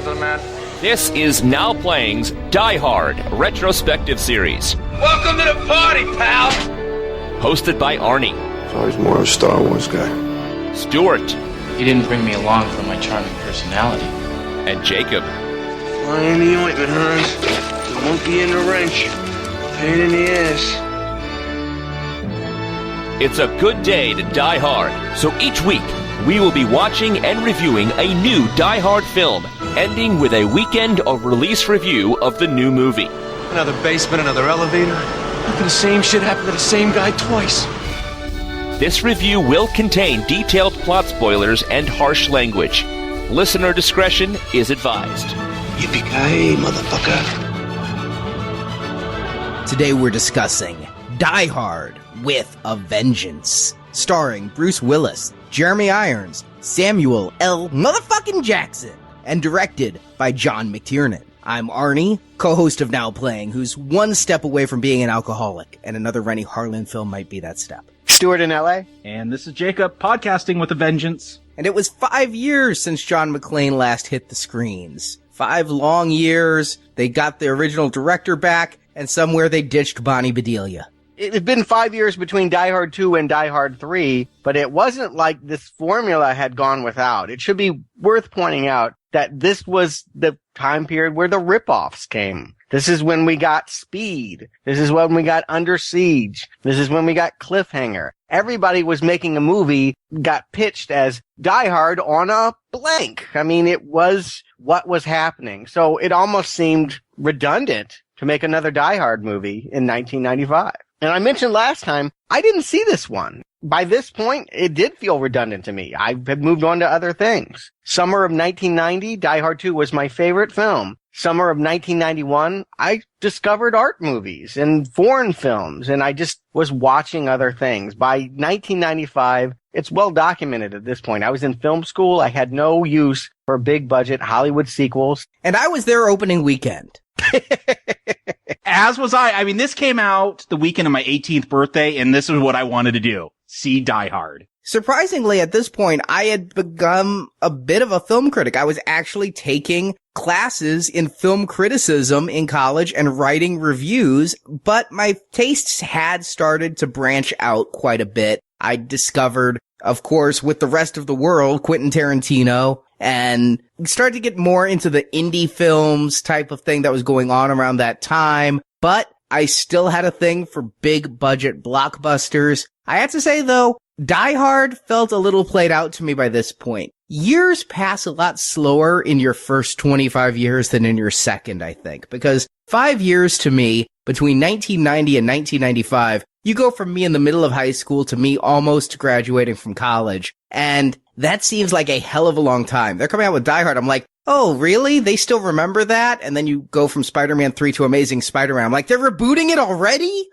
gentlemen. This is Now Playing's Die Hard retrospective series. Welcome to the party, pal! Hosted by Arnie. So he's more of a Star Wars guy. Stuart. You didn't bring me along for my charming personality. And Jakob. Fly in the ointment, Hans. The monkey in the wrench. Pain in the ass. It's a good day to die hard, so each week we will be watching and reviewing a new Die Hard film, ending with a weekend of release review of the new movie. Another basement, another elevator. How can the same shit happen to the same guy twice? This review will contain detailed plot spoilers and harsh language. Listener discretion is advised. Yippee-ki-yay, motherfucker. Today we're discussing Die Hard with a Vengeance, starring Bruce Willis, Jeremy Irons, Samuel L. motherfucking Jackson, and directed by John McTiernan. I'm Arnie, co-host of Now Playing, who's one step away from being an alcoholic, and another Rennie Harlan film might be that step. Stuart in LA. And this is Jakob, podcasting with a vengeance. And it was 5 years since John McClane last hit the screens. 5 long years, they got the original director back, and somewhere they ditched Bonnie Bedelia. It had been 5 years between Die Hard 2 and Die Hard 3, but it wasn't like this formula had gone without. It should be worth pointing out that this was the time period where the ripoffs came. This is when we got Speed. This is when we got Under Siege. This is when we got Cliffhanger. Everybody was making a movie, got pitched as Die Hard on a blank. I mean, it was what was happening. So it almost seemed redundant to make another Die Hard movie in 1995. And I mentioned last time, I didn't see this one. By this point, it did feel redundant to me. I had moved on to other things. Summer of 1990, Die Hard 2 was my favorite film. Summer of 1991, I discovered art movies and foreign films, and I just was watching other things. By 1995, it's well documented at this point. I was in film school. I had no use for big budget Hollywood sequels. And I was there opening weekend. As was I. I mean, this came out the weekend of my 18th birthday, and this is what I wanted to do. See Die Hard. Surprisingly, at this point, I had become a bit of a film critic. I was actually taking classes in film criticism in college and writing reviews, but my tastes had started to branch out quite a bit. I discovered, of course, with the rest of the world, Quentin Tarantino, and started to get more into the indie films type of thing that was going on around that time. But I still had a thing for big budget blockbusters. I have to say, though, Die Hard felt a little played out to me by this point. Years pass a lot slower in your first 25 years than in your second, I think, because 5 years to me, between 1990 and 1995, you go from me in the middle of high school to me almost graduating from college, and that seems like a hell of a long time. They're coming out with Die Hard. I'm like, oh, really? They still remember that? And then you go from Spider-Man 3 to Amazing Spider-Man. I'm like, they're rebooting it already?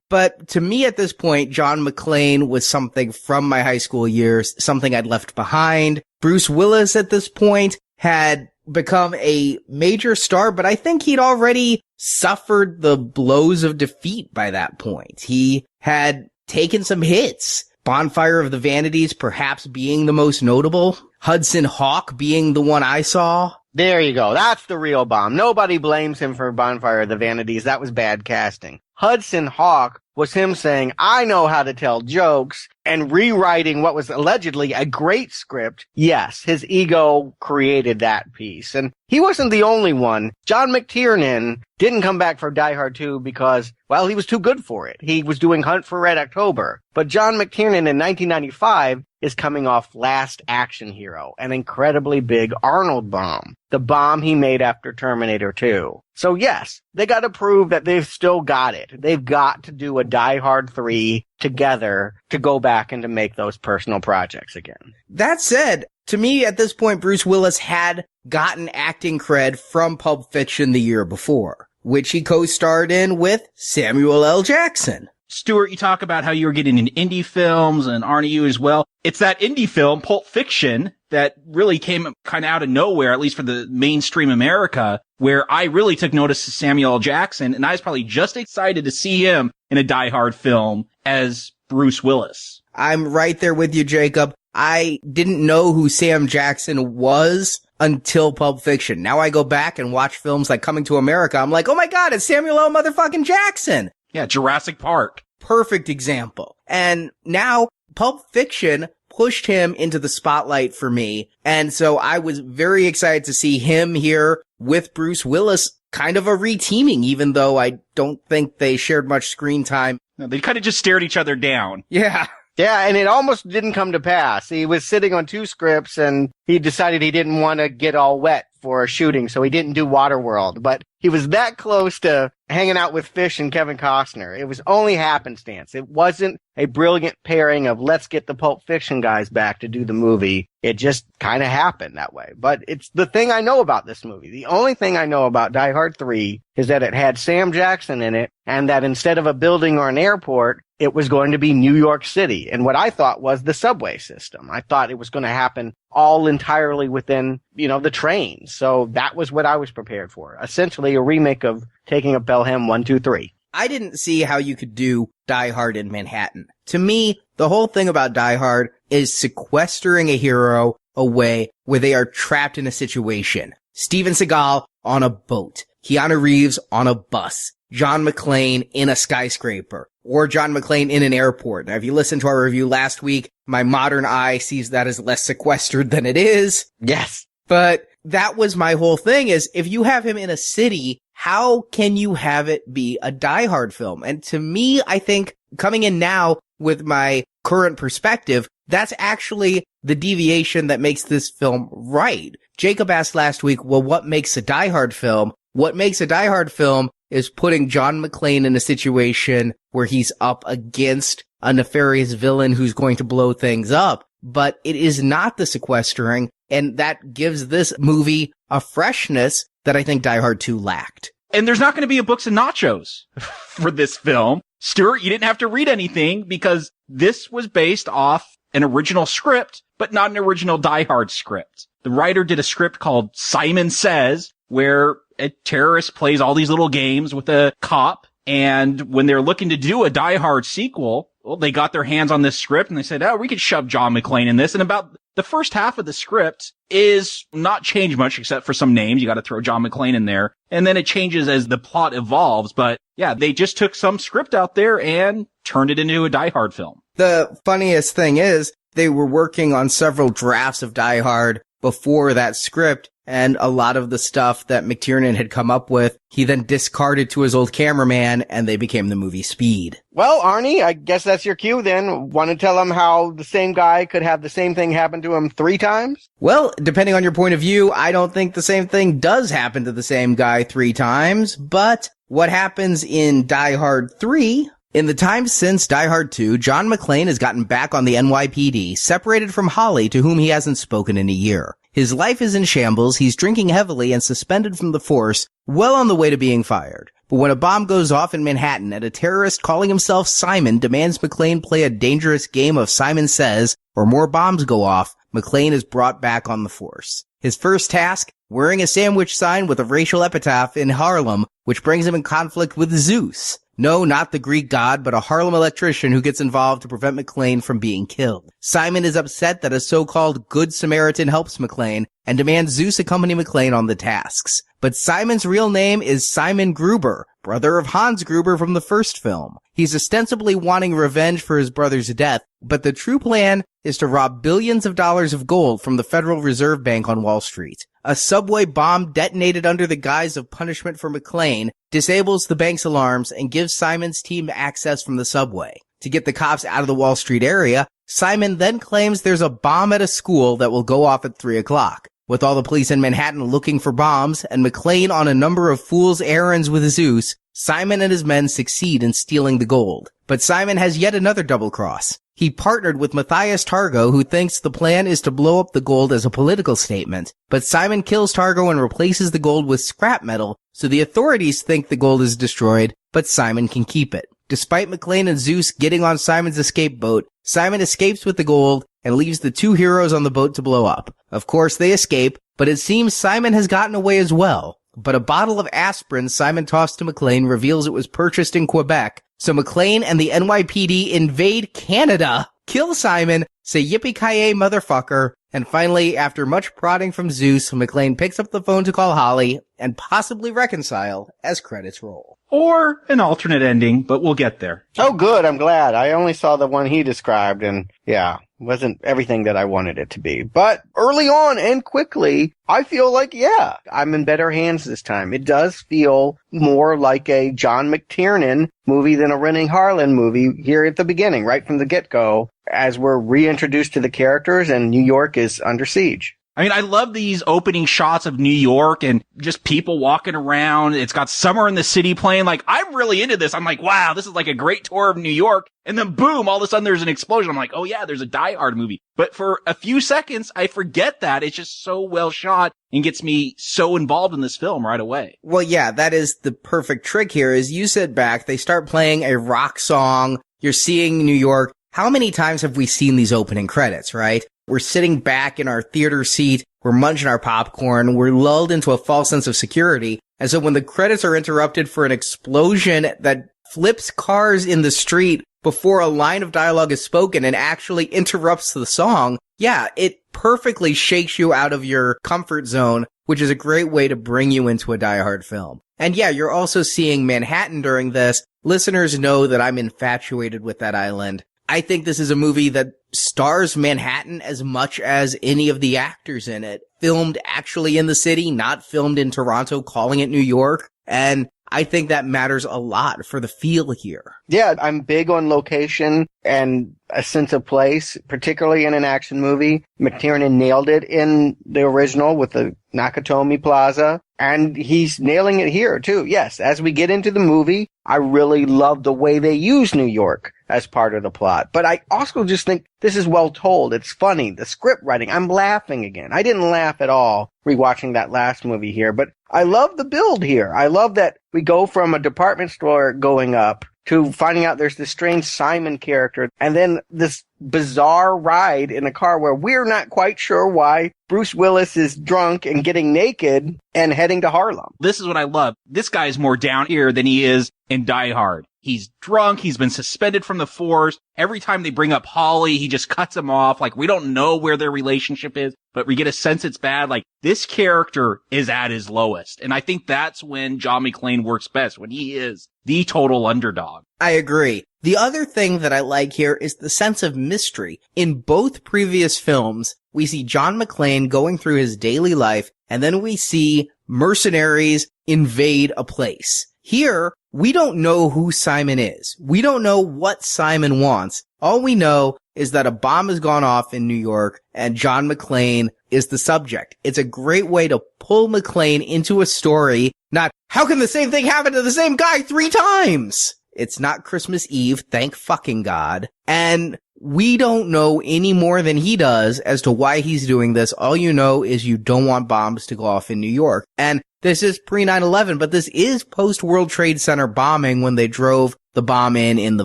But to me at this point, John McClane was something from my high school years, something I'd left behind. Bruce Willis at this point had become a major star, but I think he'd already suffered the blows of defeat by that point. He had taken some hits. Bonfire of the Vanities perhaps being the most notable. Hudson Hawk being the one I saw. There you go. That's the real bomb. Nobody blames him for Bonfire of the Vanities. That was bad casting. Hudson Hawk was him saying, I know how to tell jokes, and rewriting what was allegedly a great script. Yes, his ego created that piece. And he wasn't the only one. John McTiernan didn't come back for Die Hard 2 because, well, he was too good for it. He was doing Hunt for Red October. But John McTiernan in 1995 is coming off Last Action Hero, an incredibly big Arnold bomb. The bomb he made after Terminator 2. So yes, they got to prove that they've still got it. They've got to do a Die Hard 3 together to go back and to make those personal projects again. That said, to me at this point, Bruce Willis had gotten acting cred from Pulp Fiction the year before, which he co-starred in with Samuel L. Jackson. Stuart, you talk about how you were getting into indie films, and Arnie, you as well. It's that indie film, Pulp Fiction, that really came kind of out of nowhere, at least for the mainstream America, where I really took notice of Samuel L. Jackson, and I was probably just excited to see him in a Die Hard film as Bruce Willis. I'm right there with you, Jacob. I didn't know who Sam Jackson was until Pulp Fiction. Now I go back and watch films like Coming to America. I'm like, oh my God, it's Samuel L. motherfucking Jackson. Yeah, Jurassic Park. Perfect example. And now Pulp Fiction pushed him into the spotlight for me. And so I was very excited to see him here with Bruce Willis, kind of a reteaming, even though I don't think they shared much screen time. No, they kind of just stared each other down. Yeah. Yeah, and it almost didn't come to pass. He was sitting on 2 scripts and he decided he didn't want to get all wet for shooting, so he didn't do Waterworld. But he was that close to hanging out with Fish and Kevin Costner. It was only happenstance. It wasn't a brilliant pairing of let's get the Pulp Fiction guys back to do the movie. It just kind of happened that way. But it's the thing I know about this movie. The only thing I know about Die Hard 3 is that it had Sam Jackson in it, and that instead of a building or an airport, it was going to be New York City. And what I thought was the subway system. I thought it was going to happen all entirely within, the trains. So that was what I was prepared for. Essentially a remake of Taking Up Pelham 1, 2, 3. I didn't see how you could do Die Hard in Manhattan. To me, the whole thing about Die Hard is sequestering a hero away where they are trapped in a situation. Steven Seagal on a boat. Keanu Reeves on a bus. John McClane in a skyscraper. Or John McClane in an airport. Now, if you listened to our review last week, my modern eye sees that as less sequestered than it is. Yes. But that was my whole thing, is if you have him in a city, how can you have it be a Die Hard film? And to me, I think coming in now with my current perspective, that's actually the deviation that makes this film right. Jakob asked last week, well, what makes a Die Hard film? What makes a Die Hard film is putting John McClane in a situation where he's up against a nefarious villain who's going to blow things up. But it is not the sequestering, and that gives this movie a freshness that I think Die Hard 2 lacked. And there's not going to be a Books and Nachos for this film. Stuart, you didn't have to read anything because this was based off an original script, but not an original Die Hard script. The writer did a script called Simon Says, where a terrorist plays all these little games with a cop. And when they're looking to do a Die Hard sequel, well, they got their hands on this script and they said, oh, we could shove John McClane in this. And about the first half of the script is not changed much except for some names. You got to throw John McClane in there. And then it changes as the plot evolves. But yeah, they just took some script out there and turned it into a Die Hard film. The funniest thing is they were working on several drafts of Die Hard before that script, and a lot of the stuff that McTiernan had come up with, he then discarded to his old cameraman, and they became the movie Speed. Well, Arnie, I guess that's your cue then. Want to tell him how the same guy could have the same thing happen to him 3 times? Well, depending on your point of view, I don't think the same thing does happen to the same guy 3 times, but what happens in Die Hard 3... In the time since Die Hard 2, John McClane has gotten back on the NYPD, separated from Holly, to whom he hasn't spoken in a year. His life is in shambles, he's drinking heavily and suspended from the force, well on the way to being fired. But when a bomb goes off in Manhattan and a terrorist calling himself Simon demands McClane play a dangerous game of Simon Says, or more bombs go off, McClane is brought back on the force. His first task, wearing a sandwich sign with a racial epitaph in Harlem, which brings him in conflict with Zeus. No, not the Greek god, but a Harlem electrician who gets involved to prevent McClane from being killed. Simon is upset that a so-called Good Samaritan helps McClane and demands Zeus accompany McClane on the tasks. But Simon's real name is Simon Gruber, brother of Hans Gruber from the first film. He's ostensibly wanting revenge for his brother's death, but the true plan is to rob billions of dollars of gold from the Federal Reserve Bank on Wall Street. A subway bomb detonated under the guise of punishment for McClane disables the bank's alarms and gives Simon's team access from the subway. To get the cops out of the Wall Street area, Simon then claims there's a bomb at a school that will go off at 3 o'clock. With all the police in Manhattan looking for bombs and McClane on a number of fool's errands with Zeus, Simon and his men succeed in stealing the gold. But Simon has yet another double cross. He partnered with Matthias Targo, who thinks the plan is to blow up the gold as a political statement. But Simon kills Targo and replaces the gold with scrap metal, so the authorities think the gold is destroyed, but Simon can keep it. Despite McClane and Zeus getting on Simon's escape boat, Simon escapes with the gold and leaves the 2 heroes on the boat to blow up. Of course, they escape, but it seems Simon has gotten away as well. But a bottle of aspirin Simon tossed to McClane reveals it was purchased in Quebec, so McClane and the NYPD invade Canada kill Simon, say yippee-ki-yay motherfucker, and finally, after much prodding from Zeus, McClane picks up the phone to call Holly and possibly reconcile as credits roll. Or an alternate ending, but we'll get there. Oh, good. I'm glad. I only saw the one he described, and yeah, wasn't everything that I wanted it to be. But early on and quickly, I feel like, yeah, I'm in better hands this time. It does feel more like a John McTiernan movie than a Rennie Harlin movie here at the beginning, right from the get-go, as we're reintroduced to the characters and New York is under siege. I mean, I love these opening shots of New York and just people walking around. It's got Summer in the City playing. Like, I'm really into this. I'm like, wow, this is like a great tour of New York. And then boom, all of a sudden there's an explosion. I'm like, oh yeah, there's a Die Hard movie. But for a few seconds, I forget that. It's just so well shot and gets me so involved in this film right away. Well, yeah, that is the perfect trick here is you sit back, they start playing a rock song. You're seeing New York. How many times have we seen these opening credits, right? We're sitting back in our theater seat. We're munching our popcorn. We're lulled into a false sense of security. And so when the credits are interrupted for an explosion that flips cars in the street before a line of dialogue is spoken and actually interrupts the song, yeah, it perfectly shakes you out of your comfort zone, which is a great way to bring you into a Die Hard film. And yeah, you're also seeing Manhattan during this. Listeners know that I'm infatuated with that island. I think this is a movie that stars Manhattan as much as any of the actors in it. Filmed actually in the city, not filmed in Toronto, calling it New York. And I think that matters a lot for the feel here. Yeah, I'm big on location and a sense of place, particularly in an action movie. McTiernan nailed it in the original with the Nakatomi Plaza, and he's nailing it here too. Yes, as we get into the movie, I really love the way they use New York as part of the plot. But I also just think this is well told. It's funny. The script writing, I'm laughing again. I didn't laugh at all rewatching that last movie here, but I love the build here. I love that we go from a department store going up to finding out there's this strange Simon character, and then this bizarre ride in a car where we're not quite sure why Bruce Willis is drunk and getting naked and heading to Harlem. This is what I love. This guy's more down here than he is in Die Hard. He's drunk. He's been suspended from the force. Every time they bring up Holly, he just cuts him off. Like, we don't know where their relationship is, but we get a sense it's bad. Like, this character is at his lowest. And I think that's when John McClane works best, when he is the total underdog. I agree. The other thing that I like here is the sense of mystery. In both previous films, we see John McClane going through his daily life, and then we see mercenaries invade a place. Here, we don't know who Simon is. We don't know what Simon wants. All we know is that a bomb has gone off in New York and John McClane is the subject. It's a great way to pull McClane into a story, not, how can the same thing happen to the same guy 3 times? It's not Christmas Eve, thank fucking God. And we don't know any more than he does as to why he's doing this. All you know is you don't want bombs to go off in New York. And this is pre-9/11, but this is post-World Trade Center bombing when they drove the bomb in the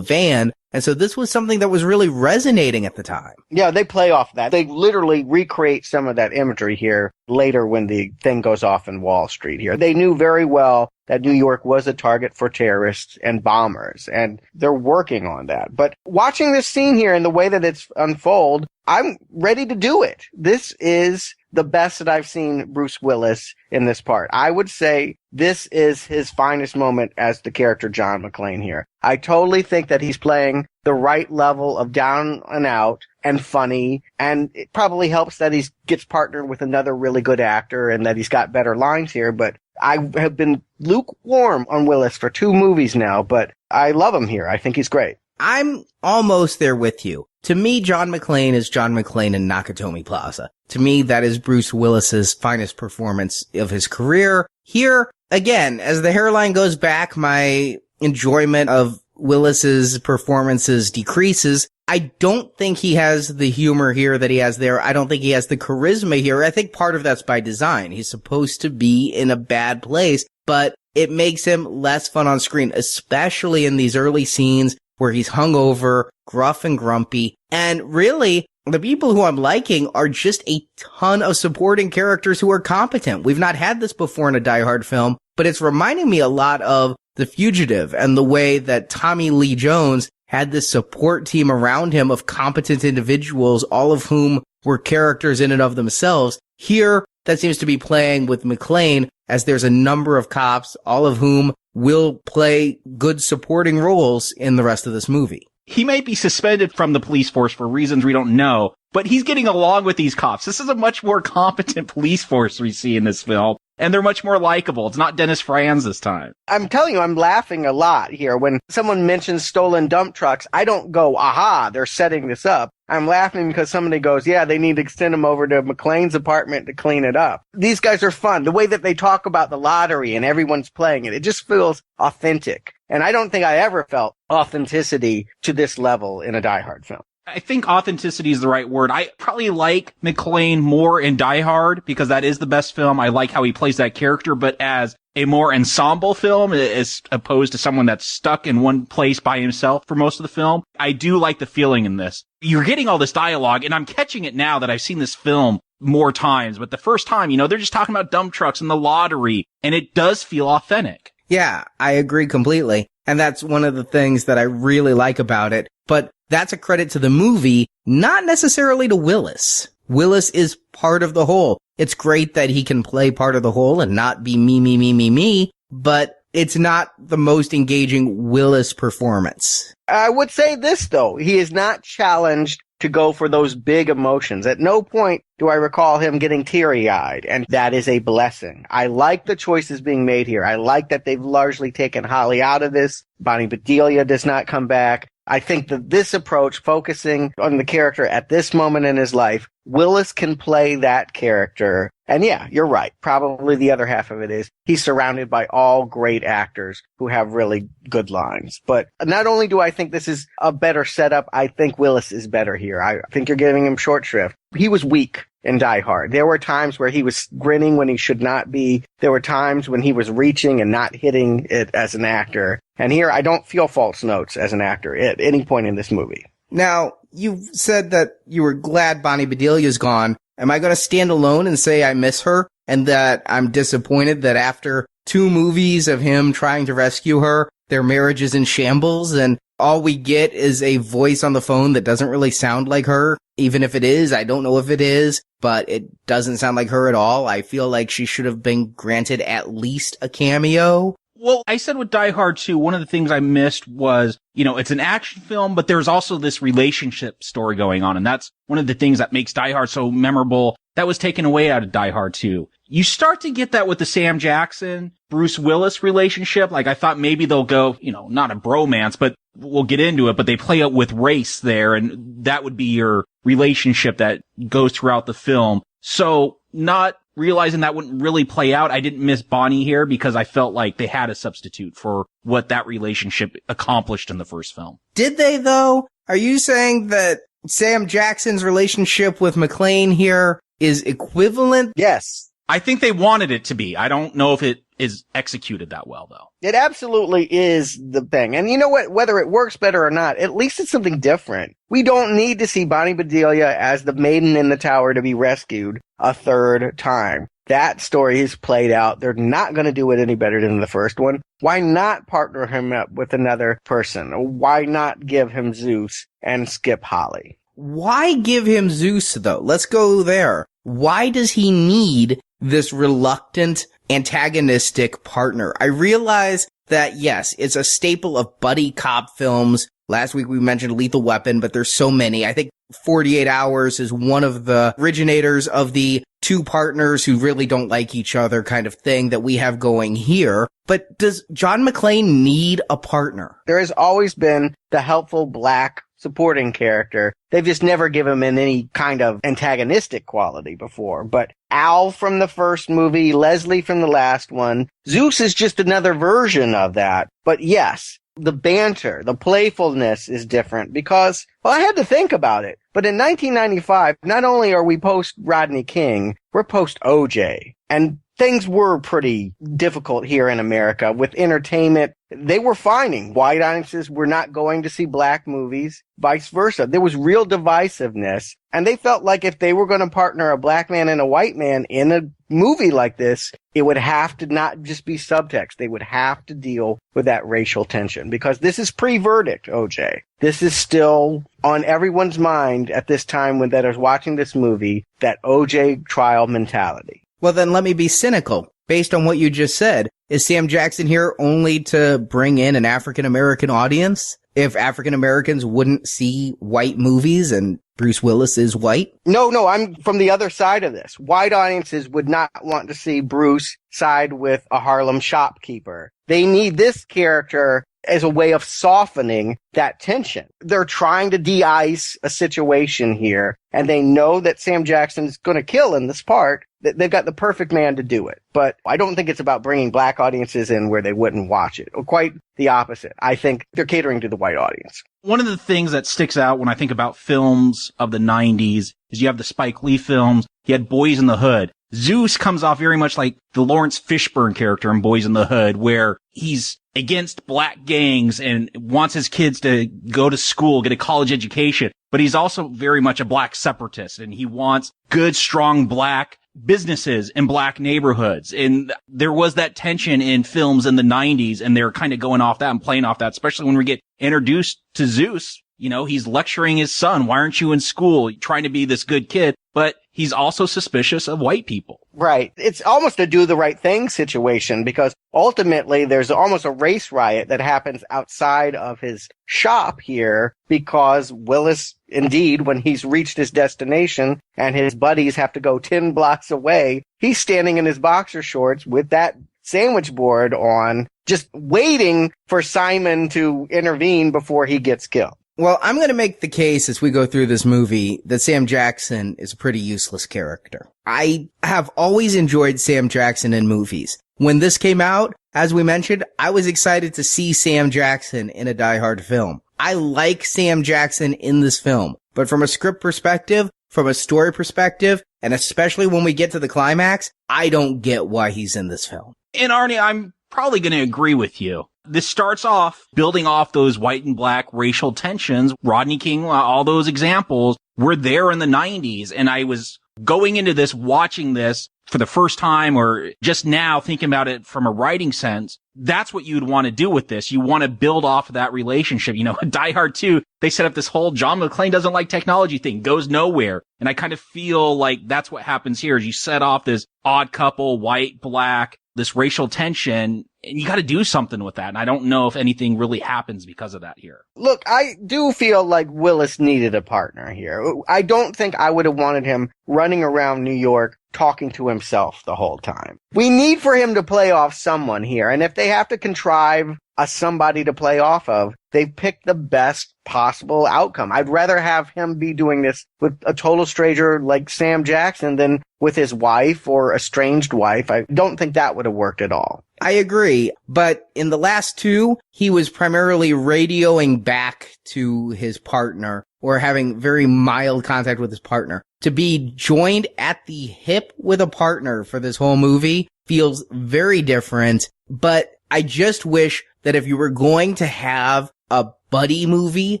van. And so this was something that was really resonating at the time. Yeah, they play off that. They literally recreate some of that imagery here later when the thing goes off in Wall Street here. They knew very well that New York was a target for terrorists and bombers, and they're working on that. But watching this scene here and the way that it's unfold, I'm ready to do it. This is the best that I've seen Bruce Willis in this part. I would say this is his finest moment as the character John McClane here. I totally think that he's playing the right level of down and out and funny, and it probably helps that he gets partnered with another really good actor and that he's got better lines here, but I have been lukewarm on Willis for 2 movies now, but I love him here. I think he's great. I'm almost there with you. To me, John McClane is John McClane in Nakatomi Plaza. To me, that is Bruce Willis's finest performance of his career. Here, again, as the hairline goes back, my enjoyment of Willis's performances decreases. I don't think he has the humor here that he has there. I don't think he has the charisma here. I think part of that's by design. He's supposed to be in a bad place, but it makes him less fun on screen, especially in these early scenes where he's hungover, gruff and grumpy. And really, the people who I'm liking are just a ton of supporting characters who are competent. We've not had this before in a Die Hard film, but it's reminding me a lot of The Fugitive and the way that Tommy Lee Jones had this support team around him of competent individuals, all of whom were characters in and of themselves. Here, that seems to be playing with McClane, as there's a number of cops, all of whom will play good supporting roles in the rest of this movie. He may be suspended from the police force for reasons we don't know, but he's getting along with these cops. This is a much more competent police force we see in this film, and they're much more likable. It's not Dennis Franz this time. I'm telling you, I'm laughing a lot here. When someone mentions stolen dump trucks, I don't go, aha, they're setting this up. I'm laughing because somebody goes, yeah, they need to extend them over to McClane's apartment to clean it up. These guys are fun. The way that they talk about the lottery and everyone's playing it, it just feels authentic. And I don't think I ever felt authenticity to this level in a Die Hard film. I think authenticity is the right word. I probably like McClane more in Die Hard because that is the best film. I like how he plays that character, but as a more ensemble film as opposed to someone that's stuck in one place by himself for most of the film, I do like the feeling in this. You're getting all this dialogue, and I'm catching it now that I've seen this film more times, but the first time, they're just talking about dump trucks and the lottery, and it does feel authentic. Yeah, I agree completely. And that's one of the things that I really like about it. But that's a credit to the movie, not necessarily to Willis. Willis is part of the whole. It's great that he can play part of the whole and not be me, but it's not the most engaging Willis performance. I would say this, though. He is not challenged to go for those big emotions. At no point do I recall him getting teary-eyed, and that is a blessing. I like the choices being made here. I like that they've largely taken Holly out of this. Bonnie Bedelia does not come back. I think that this approach, focusing on the character at this moment in his life, Willis can play that character. And yeah, you're right. Probably the other half of it is he's surrounded by all great actors who have really good lines. But not only do I think this is a better setup, I think Willis is better here. I think you're giving him short shrift. He was weak in Die Hard. There were times where he was grinning when he should not be. There were times when he was reaching and not hitting it as an actor. And here, I don't feel false notes as an actor at any point in this movie. Now, you said that you were glad Bonnie Bedelia's gone. Am I going to stand alone and say I miss her and that I'm disappointed that after 2 movies of him trying to rescue her, their marriage is in shambles and all we get is a voice on the phone that doesn't really sound like her? Even if it is, I don't know if it is, but it doesn't sound like her at all. I feel like she should have been granted at least a cameo. Well, I said with Die Hard 2, one of the things I missed was, it's an action film, but there's also this relationship story going on. And that's one of the things that makes Die Hard so memorable. That was taken away out of Die Hard 2. You start to get that with the Sam Jackson, Bruce Willis relationship. Like, I thought maybe they'll go, not a bromance, but we'll get into it, but they play it with race there. And that would be your relationship that goes throughout the film. So not realizing that wouldn't really play out, I didn't miss Bonnie here because I felt like they had a substitute for what that relationship accomplished in the first film. Did they, though? Are you saying that Sam Jackson's relationship with McClane here is equivalent? Yes. I think they wanted it to be. I don't know if it is executed that well, though. It absolutely is the thing. And you know what? Whether it works better or not, at least it's something different. We don't need to see Bonnie Bedelia as the maiden in the tower to be rescued a third time. That story is played out. They're not going to do it any better than the first one. Why not partner him up with another person? Why not give him Zeus and skip Holly? Why give him Zeus, though? Let's go there. Why does he need this reluctant, antagonistic partner? I realize that, yes, it's a staple of buddy cop films. Last week we mentioned Lethal Weapon, but there's so many. I think 48 Hours is one of the originators of the 2 partners who really don't like each other kind of thing that we have going here. But does John McClane need a partner? There has always been the helpful black supporting character. They've just never given him any kind of antagonistic quality before. But Al from the first movie, Leslie from the last one, Zeus is just another version of that. But yes, the banter, the playfulness is different because, well, I had to think about it. But in 1995, not only are we post Rodney King, we're post OJ. And things were pretty difficult here in America with entertainment. They were finding white audiences were not going to see black movies, vice versa. There was real divisiveness, and they felt like if they were going to partner a black man and a white man in a movie like this, it would have to not just be subtext. They would have to deal with that racial tension, because this is pre-verdict, OJ. This is still on everyone's mind at this time when that is watching this movie, that OJ trial mentality. Well, then let me be cynical. Based on what you just said, is Sam Jackson here only to bring in an African-American audience? If African-Americans wouldn't see white movies and Bruce Willis is white? No, I'm from the other side of this. White audiences would not want to see Bruce side with a Harlem shopkeeper. They need this character as a way of softening that tension. They're trying to de-ice a situation here, and they know that Sam Jackson's going to kill in this part. They've got the perfect man to do it. But I don't think it's about bringing black audiences in where they wouldn't watch it. Or quite the opposite. I think they're catering to the white audience. One of the things that sticks out when I think about films of the 90s is you have the Spike Lee films. You had Boys in the Hood. Zeus comes off very much like the Lawrence Fishburne character in Boys in the Hood, where he's against black gangs and wants his kids to go to school, get a college education. But he's also very much a black separatist, and he wants good, strong black businesses in black neighborhoods. And there was that tension in films in the 90s, and they're kind of going off that and playing off that, especially when we get introduced to Zeus. You know, he's lecturing his son, why aren't you in school? Trying to be this good kid, but he's also suspicious of white people. Right. It's almost a do the right thing situation, because ultimately there's almost a race riot that happens outside of his shop here, because Willis, indeed, when he's reached his destination and his buddies have to go 10 blocks away, he's standing in his boxer shorts with that sandwich board on, just waiting for Simon to intervene before he gets killed. Well, I'm going to make the case as we go through this movie that Sam Jackson is a pretty useless character. I have always enjoyed Sam Jackson in movies. When this came out, as we mentioned, I was excited to see Sam Jackson in a Die Hard film. I like Sam Jackson in this film, but from a script perspective, from a story perspective, and especially when we get to the climax, I don't get why he's in this film. And Arnie, I'm probably going to agree with you. This starts off building off those white and black racial tensions. Rodney King, all those examples were there in the 90s. And I was going into this, watching this for the first time, or just now thinking about it from a writing sense. That's what you'd want to do with this. You want to build off of that relationship. You know, Die Hard 2, they set up this whole John McClane doesn't like technology thing, goes nowhere. And I kind of feel like that's what happens here, is you set off this odd couple, white, black, this racial tension, and you got to do something with that. And I don't know if anything really happens because of that here. Look, I do feel like Willis needed a partner here. I don't think I would have wanted him running around New York talking to himself the whole time. We need for him to play off someone here. And if they have to contrive a somebody to play off of, they've picked the best possible outcome. I'd rather have him be doing this with a total stranger like Sam Jackson than with his wife or estranged wife. I don't think that would have worked at all. I agree, but in the last two, he was primarily radioing back to his partner or having very mild contact with his partner. To be joined at the hip with a partner for this whole movie feels very different, but I just wish that if you were going to have a buddy movie,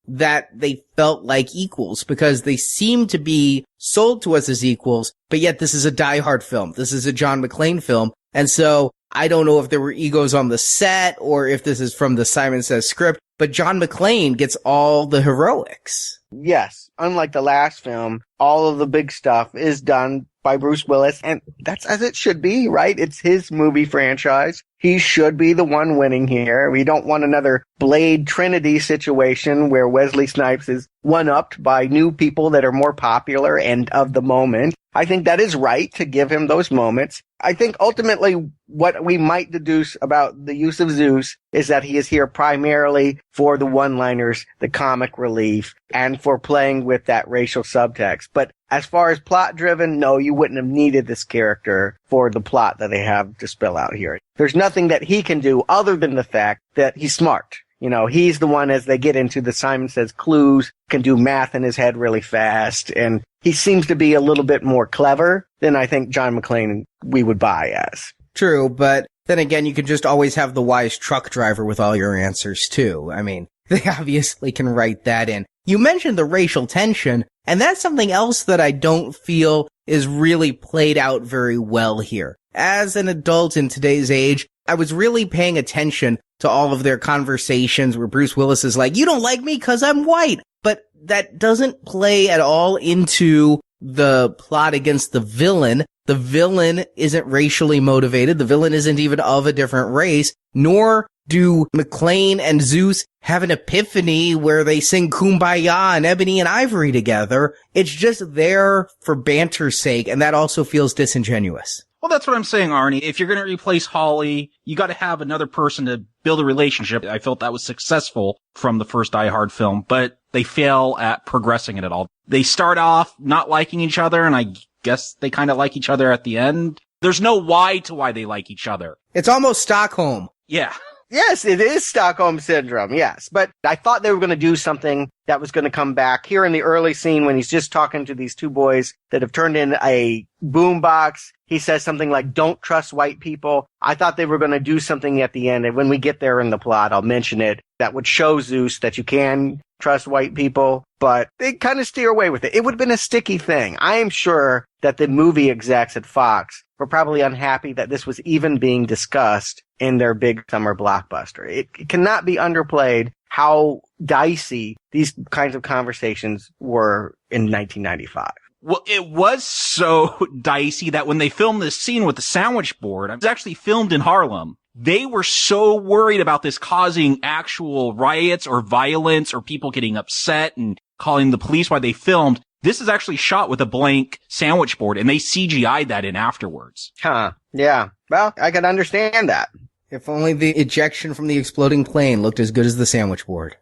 that they felt like equals, because they seem to be sold to us as equals, but yet this is a Die Hard film. This is a John McClane film. And so I don't know if there were egos on the set or if this is from the Simon Says script, but John McClane gets all the heroics. Yes. Unlike the last film, all of the big stuff is done by Bruce Willis, and that's as it should be, right? It's his movie franchise. He should be the one winning here. We don't want another Blade Trinity situation where Wesley Snipes is one-upped by new people that are more popular and of the moment. I think that is right to give him those moments. I think ultimately what we might deduce about the use of Zeus is that he is here primarily for the one-liners, the comic relief, and for playing with that racial subtext. But as far as plot-driven, no, you wouldn't have needed this character for the plot that they have to spell out here. There's nothing that he can do other than the fact that he's smart. He's the one, as they get into the Simon Says clues, can do math in his head really fast. And he seems to be a little bit more clever than I think John McClane we would buy as. True, but then again, you could just always have the wise truck driver with all your answers, too. I mean, they obviously can write that in. You mentioned the racial tension, and that's something else that I don't feel is really played out very well here. As an adult in today's age, I was really paying attention to all of their conversations where Bruce Willis is like, you don't like me because I'm white. But that doesn't play at all into the plot against the villain. The villain isn't racially motivated. The villain isn't even of a different race, nor do McClane and Zeus have an epiphany where they sing Kumbaya and Ebony and Ivory together. It's just there for banter's sake, and that also feels disingenuous. Well, that's what I'm saying, Arnie. If you're going to replace Holly, you got to have another person to build a relationship. I felt that was successful from the first Die Hard film, but they fail at progressing it at all. They start off not liking each other, and I guess they kind of like each other at the end. There's no why to why they like each other. It's almost Stockholm. Yeah. Yes, it is Stockholm Syndrome, yes. But I thought they were going to do something that was going to come back. Here in the early scene when he's just talking to these two boys that have turned in a boombox, he says something like, don't trust white people. I thought they were going to do something at the end, and when we get there in the plot, I'll mention it, that would show Zeus that you can trust white people, but they kind of steer away with it. It would have been a sticky thing. I am sure that the movie execs at Fox were probably unhappy that this was even being discussed in their big summer blockbuster. It cannot be underplayed how dicey these kinds of conversations were in 1995. Well, it was so dicey that when they filmed this scene with the sandwich board, it was actually filmed in Harlem. They were so worried about this causing actual riots or violence or people getting upset and calling the police while they filmed. This is actually shot with a blank sandwich board, and they CGI'd that in afterwards. Huh. Yeah. Well, I can understand that. If only the ejection from the exploding plane looked as good as the sandwich board.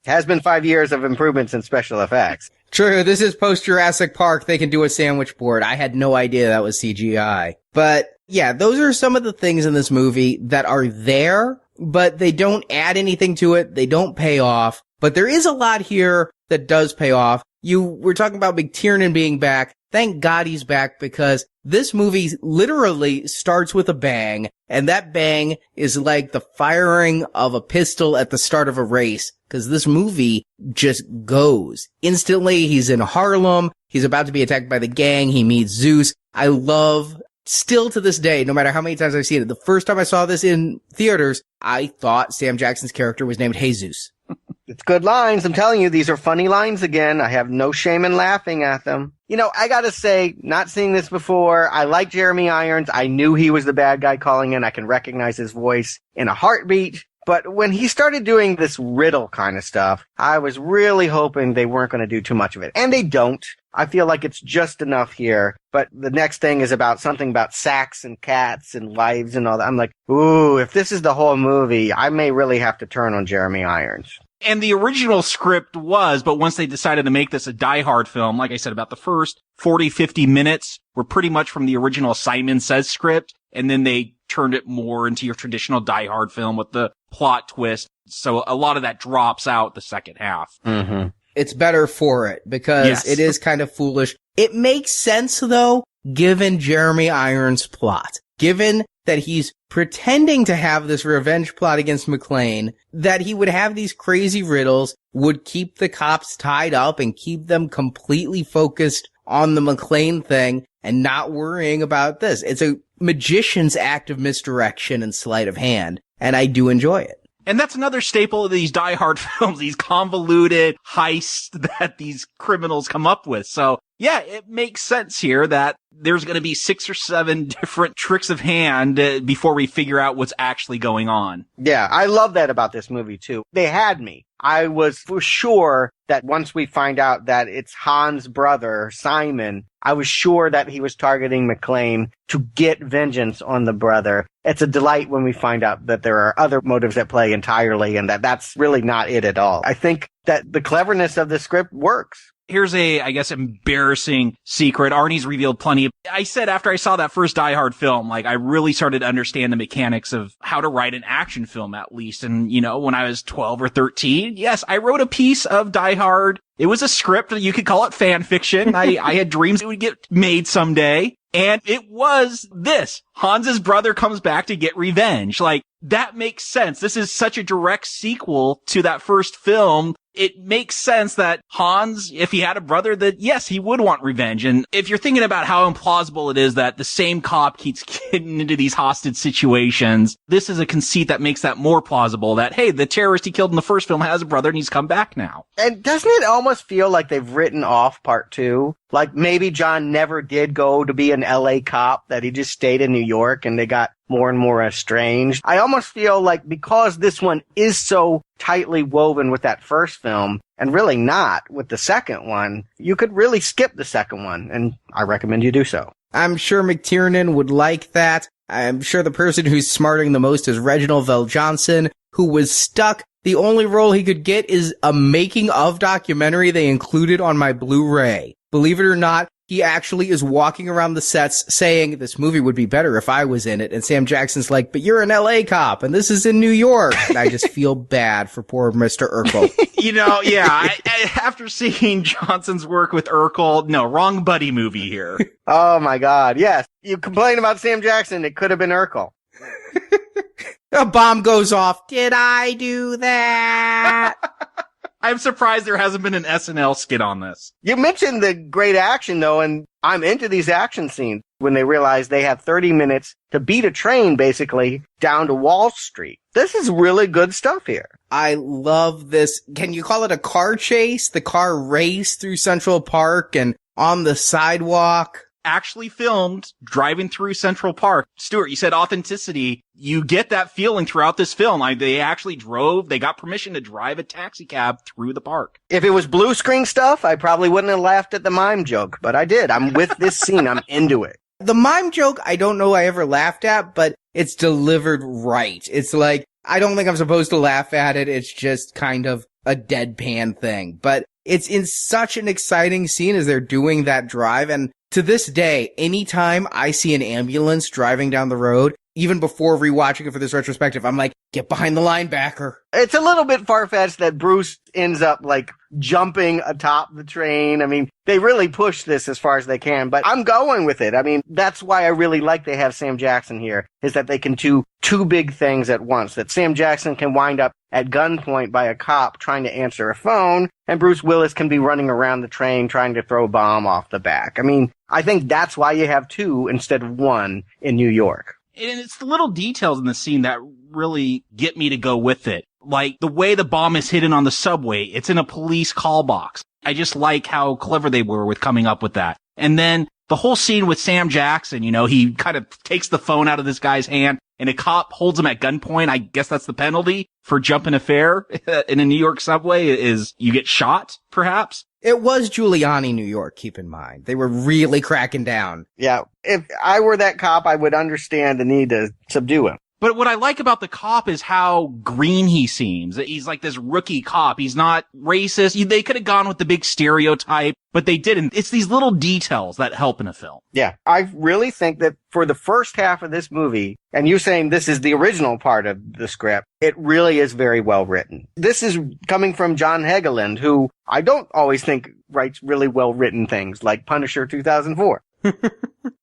Has been 5 years of improvements in special effects. True, this is post-Jurassic Park. They can do a sandwich board. I had no idea that was CGI. But, yeah, those are some of the things in this movie that are there, but they don't add anything to it. They don't pay off. But there is a lot here that does pay off. You were talking about McTiernan being back. Thank God he's back, because this movie literally starts with a bang, and that bang is like the firing of a pistol at the start of a race, because this movie just goes. Instantly, he's in Harlem. He's about to be attacked by the gang. He meets Zeus. I love, still to this day, no matter how many times I've seen it, the first time I saw this in theaters, I thought Sam Jackson's character was named Jesus. It's good lines. I'm telling you, these are funny lines again. I have no shame in laughing at them. I gotta say, not seeing this before, I like Jeremy Irons. I knew he was the bad guy calling in. I can recognize his voice in a heartbeat. But when he started doing this riddle kind of stuff, I was really hoping they weren't going to do too much of it. And they don't. I feel like it's just enough here. But the next thing is about something about sacks and cats and wives and all that. I'm like, ooh, if this is the whole movie, I may really have to turn on Jeremy Irons. And the original script was, but once they decided to make this a Die Hard film, like I said, about the first 40, 50 minutes were pretty much from the original Simon Says script. And then they turned it more into your traditional Die Hard film with the plot twist. So a lot of that drops out the second half. Mm-hmm. It's better for it, because It is kind of foolish. It makes sense, though, given Jeremy Irons' plot. Given that he's pretending to have this revenge plot against McClane, that he would have these crazy riddles, would keep the cops tied up and keep them completely focused on the McClane thing and not worrying about this. It's a magician's act of misdirection and sleight of hand, and I do enjoy it. And that's another staple of these Die Hard films, these convoluted heists that these criminals come up with. So, yeah, it makes sense here that there's going to be 6 or 7 different tricks of hand before we figure out what's actually going on. Yeah, I love that about this movie, too. They had me. I was for sure that once we find out that it's Han's brother, Simon, I was sure that he was targeting McClane to get vengeance on the brother. It's a delight when we find out that there are other motives at play entirely and that that's really not it at all. I think that the cleverness of the script works. Here's a, I guess, embarrassing secret. Arnie's revealed plenty. I said after I saw that first Die Hard film, like, I really started to understand the mechanics of how to write an action film, at least. And, you know, when I was 12 or 13, yes, I wrote a piece of Die Hard. It was a script. You could call it fan fiction. I had dreams it would get made someday. And it was this. Hans's brother comes back to get revenge. Like, that makes sense. This is such a direct sequel to that first film. It makes sense that Hans, if he had a brother, that yes, he would want revenge. And if you're thinking about how implausible it is that the same cop keeps getting into these hostage situations, this is a conceit that makes that more plausible that, hey, the terrorist he killed in the first film has a brother and he's come back now. And doesn't it almost feel like they've written off part 2? Like maybe John never did go to be an LA cop, that he just stayed in New York and they got more and more estranged. I almost feel like because this one is so tightly woven with that first film, and really not with the second one, you could really skip the second one, and I recommend you do so. I'm sure McTiernan would like that. I'm sure the person who's smarting the most is Reginald VelJohnson, who was stuck. The only role he could get is a making of documentary they included on my Blu-ray. Believe it or not, he actually is walking around the sets saying, this movie would be better if I was in it. And Sam Jackson's like, but you're an LA cop and this is in New York. And I just feel bad for poor Mr. Urkel. You know, yeah, after seeing Johnson's work with Urkel, no, wrong buddy movie here. Oh my God, yes. You complain about Sam Jackson, it could have been Urkel. A bomb goes off. Did I do that? I'm surprised there hasn't been an SNL skit on this. You mentioned the great action, though, and I'm into these action scenes when they realize they have 30 minutes to beat a train, basically, down to Wall Street. This is really good stuff here. I love this. Can you call it a car chase? The car race through Central Park and on the sidewalk? Actually filmed driving through Central Park. Stuart, you said authenticity. You get that feeling throughout this film. They actually they got permission to drive a taxi cab through the park. If it was blue screen stuff, I probably wouldn't have laughed at the mime joke, but I did. I'm with this scene. I'm into it. The mime joke, I don't know I ever laughed at, but it's delivered right. It's like, I don't think I'm supposed to laugh at it. It's just kind of a deadpan thing, but it's in such an exciting scene as they're doing that drive. And to this day, anytime I see an ambulance driving down the road, even before rewatching it for this retrospective, I'm like, get behind the linebacker. It's a little bit far-fetched that Bruce ends up, like, jumping atop the train. I mean, they really push this as far as they can, but I'm going with it. I mean, that's why I really like they have Sam Jackson here, is that they can do two big things at once. That Sam Jackson can wind up at gunpoint by a cop trying to answer a phone, and Bruce Willis can be running around the train trying to throw a bomb off the back. I mean, I think that's why you have two instead of one in New York. And it's the little details in the scene that really get me to go with it. Like the way the bomb is hidden on the subway. It's in a police call box. I just like how clever they were with coming up with that. And then the whole scene with Sam Jackson, you know, he kind of takes the phone out of this guy's hand and a cop holds him at gunpoint. I guess that's the penalty for jumping a fare in a New York subway is you get shot, perhaps. It was Giuliani, New York, keep in mind. They were really cracking down. Yeah. If I were that cop, I would understand the need to subdue him. But what I like about the cop is how green he seems. He's like this rookie cop. He's not racist. They could have gone with the big stereotype, but they didn't. It's these little details that help in a film. Yeah. I really think that for the first half of this movie, and you saying this is the original part of the script, it really is very well written. This is coming from John Hegeland, who I don't always think writes really well written things like Punisher 2004.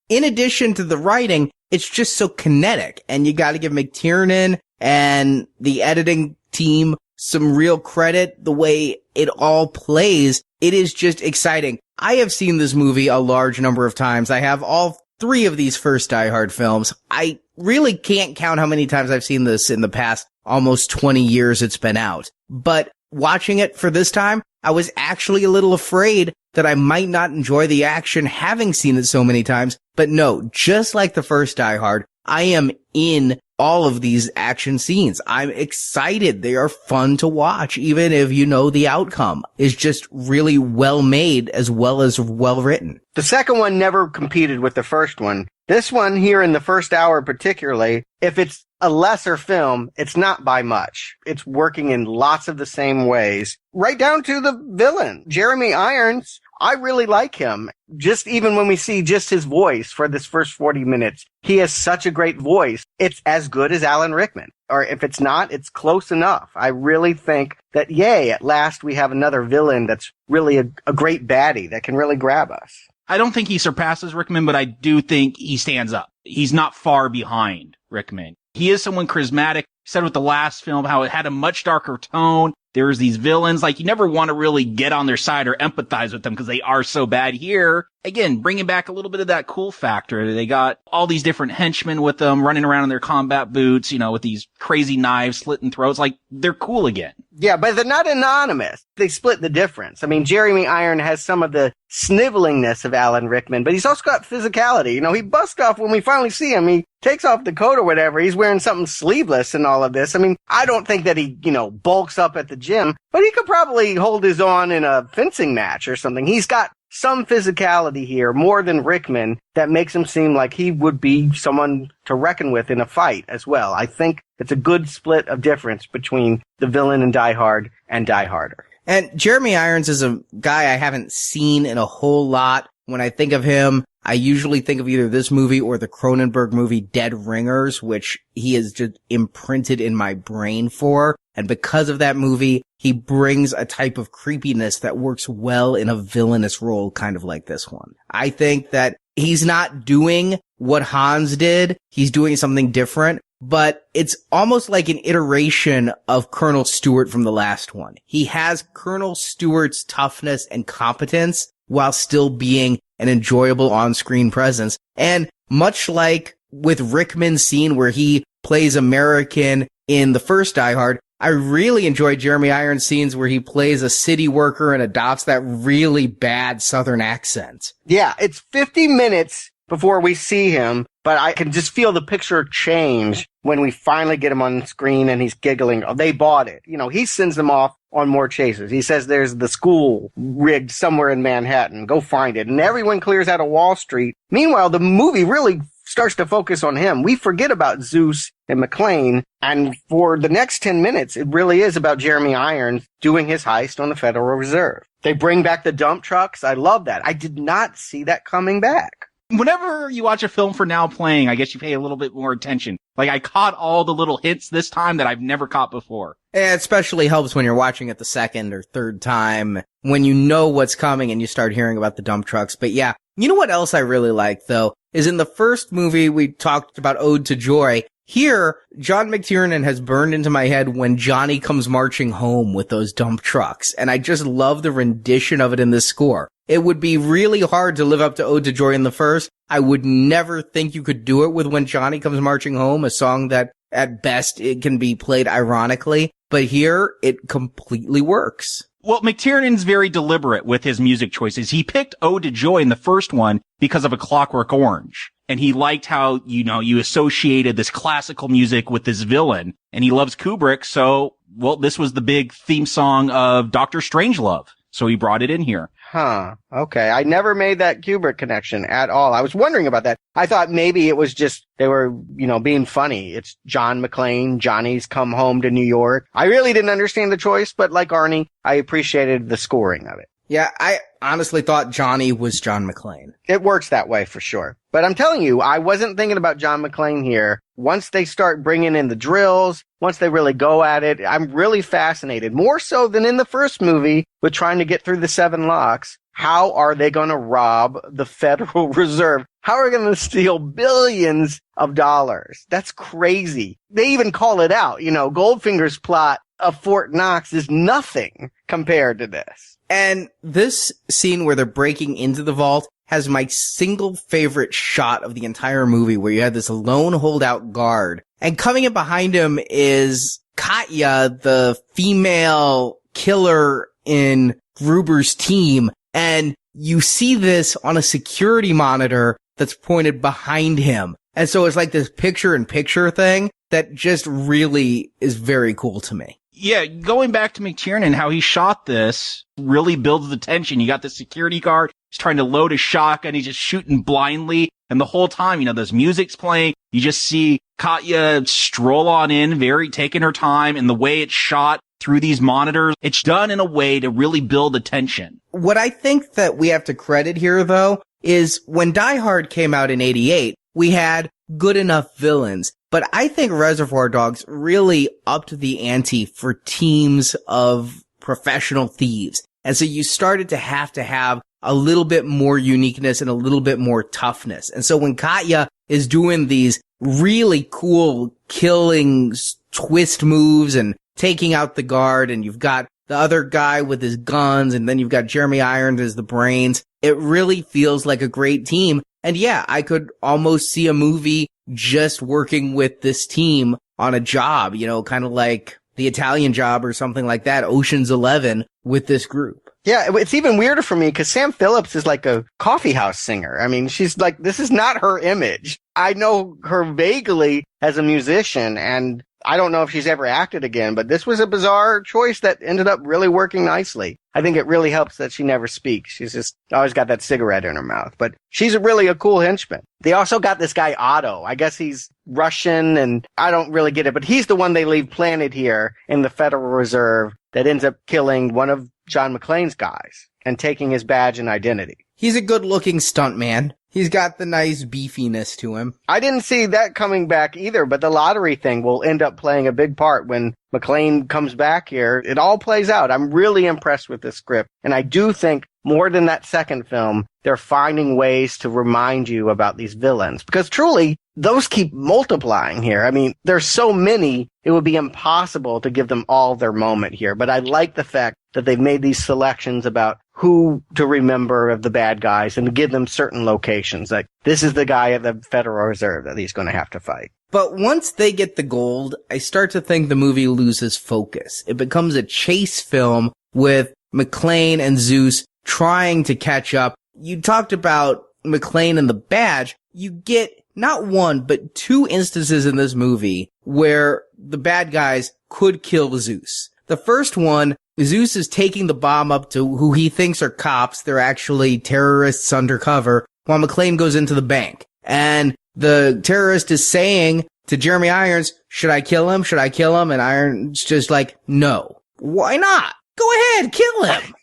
In addition to the writing, it's just so kinetic, and you gotta give McTiernan and the editing team some real credit. The way it all plays, it is just exciting. I have seen this movie a large number of times. I have all three of these first Die Hard films. I really can't count how many times I've seen this in the past almost 20 years it's been out. But watching it for this time, I was actually a little afraid that I might not enjoy the action having seen it so many times. But no, just like the first Die Hard, I am in all of these action scenes. I'm excited. They are fun to watch, even if you know the outcome is just really well made as well as well written. The second one never competed with the first one. This one here in the first hour particularly, if it's a lesser film, it's not by much. It's working in lots of the same ways. Right down to the villain, Jeremy Irons. I really like him. Just even when we see just his voice for this first 40 minutes, he has such a great voice. It's as good as Alan Rickman. Or if it's not, it's close enough. I really think that, yay, at last we have another villain that's really a great baddie that can really grab us. I don't think he surpasses Rickman, but I do think he stands up. He's not far behind Rickman. He is someone charismatic. He said with the last film how it had a much darker tone. There's these villains, like you never want to really get on their side or empathize with them because they are so bad. Here, again, bringing back a little bit of that cool factor. They got all these different henchmen with them running around in their combat boots, you know, with these crazy knives slitting throats. Like, they're cool again. Yeah, but they're not anonymous. They split the difference. I mean, Jeremy Iron has some of the snivelingness of Alan Rickman, but he's also got physicality. You know, he busts off when we finally see him. He takes off the coat or whatever. He's wearing something sleeveless and all of this. I mean, I don't think that he, bulks up at the gym, but he could probably hold his own in a fencing match or something. He's got some physicality here, more than Rickman, that makes him seem like he would be someone to reckon with in a fight as well. I think it's a good split of difference between the villain in Die Hard and Die Harder. And Jeremy Irons is a guy I haven't seen in a whole lot. When I think of him, I usually think of either this movie or the Cronenberg movie Dead Ringers, which he is just imprinted in my brain for. And because of that movie, he brings a type of creepiness that works well in a villainous role, kind of like this one. I think that he's not doing what Hans did. He's doing something different, but it's almost like an iteration of Colonel Stuart from the last one. He has Colonel Stuart's toughness and competence while still being an enjoyable on-screen presence. And much like with Rickman's scene where he plays American in the first Die Hard, I really enjoy Jeremy Irons' scenes where he plays a city worker and adopts that really bad Southern accent. Yeah, it's 50 minutes before we see him, but I can just feel the picture change when we finally get him on screen and he's giggling. Oh, they bought it. He sends them off on more chases. He says there's the school rigged somewhere in Manhattan. Go find it. And everyone clears out of Wall Street. Meanwhile, the movie really starts to focus on him. We forget about Zeus and McClane, and for the next 10 minutes, it really is about Jeremy Irons doing his heist on the Federal Reserve. They bring back the dump trucks. I love that. I did not see that coming back. Whenever you watch a film for Now Playing, I guess you pay a little bit more attention. Like, I caught all the little hints this time that I've never caught before. It especially helps when you're watching it the second or third time, when you know what's coming and you start hearing about the dump trucks. But yeah, you know what else I really like, though, is in the first movie we talked about Ode to Joy. Here, John McTiernan has burned into my head when Johnny comes marching home with those dump trucks, and I just love the rendition of it in this score. It would be really hard to live up to Ode to Joy in the first. I would never think you could do it with When Johnny Comes Marching Home, a song that, at best, it can be played ironically, but here, it completely works. Well, McTiernan's very deliberate with his music choices. He picked Ode to Joy in the first one because of A Clockwork Orange. And he liked how, you associated this classical music with this villain. And he loves Kubrick, so, this was the big theme song of Dr. Strangelove. So he brought it in here. Huh. Okay. I never made that Kubrick connection at all. I was wondering about that. I thought maybe it was just they were, being funny. It's John McClane. Johnny's come home to New York. I really didn't understand the choice, but like Arnie, I appreciated the scoring of it. Yeah, I honestly thought Johnny was John McClane. It works that way for sure. But I'm telling you, I wasn't thinking about John McClane here. Once they start bringing in the drills, once they really go at it, I'm really fascinated. More so than in the first movie with trying to get through the 7 locks. How are they going to rob the Federal Reserve? How are they going to steal billions of dollars? That's crazy. They even call it out. Goldfinger's plot of Fort Knox is nothing compared to this. And this scene where they're breaking into the vault has my single favorite shot of the entire movie, where you have this lone holdout guard, and coming in behind him is Katya, the female killer in Gruber's team, and you see this on a security monitor that's pointed behind him. And so it's like this picture-in-picture thing that just really is very cool to me. Yeah, going back to McTiernan, how he shot this really builds the tension. You got the security guard, he's trying to load a shotgun, he's just shooting blindly. And the whole time, you know, this music's playing, you just see Katya stroll on in, taking her time, and the way it's shot through these monitors, it's done in a way to really build the tension. What I think that we have to credit here, though, is when Die Hard came out in 88, we had good enough villains. But I think Reservoir Dogs really upped the ante for teams of professional thieves. And so you started to have a little bit more uniqueness and a little bit more toughness. And so when Katya is doing these really cool killing twist moves and taking out the guard, and you've got the other guy with his guns, and then you've got Jeremy Irons as the brains, it really feels like a great team. And yeah, I could almost see a movie just working with this team on a job, you know, kind of like The Italian Job or something like that, Ocean's 11 with this group. Yeah, it's even weirder for me because Sam Phillips is like a coffee house singer. I mean, she's like, this is not her image. I know her vaguely as a musician, and I don't know if she's ever acted again, but this was a bizarre choice that ended up really working nicely. I think it really helps that she never speaks. She's just always got that cigarette in her mouth, but she's really a cool henchman. They also got this guy Otto. I guess he's Russian, and I don't really get it, but he's the one they leave planted here in the Federal Reserve that ends up killing one of John McClane's guys and taking his badge and identity. He's a good-looking stuntman. He's got the nice beefiness to him. I didn't see that coming back either, but the lottery thing will end up playing a big part when McClane comes back here. It all plays out. I'm really impressed with this script. And I do think more than that second film, they're finding ways to remind you about these villains. Because truly, those keep multiplying here. I mean, there's so many, it would be impossible to give them all their moment here. But I like the fact that they've made these selections about who to remember of the bad guys and to give them certain locations. Like, this is the guy at the Federal Reserve that he's going to have to fight. But once they get the gold, I start to think the movie loses focus. It becomes a chase film with McClane and Zeus trying to catch up. You talked about McClane and the badge. You get not one, but two instances in this movie where the bad guys could kill Zeus. The first one, Zeus is taking the bomb up to who he thinks are cops. They're actually terrorists undercover, while McClane goes into the bank. And the terrorist is saying to Jeremy Irons, should I kill him? Should I kill him? And Irons just like, no. Why not? Go ahead, kill him.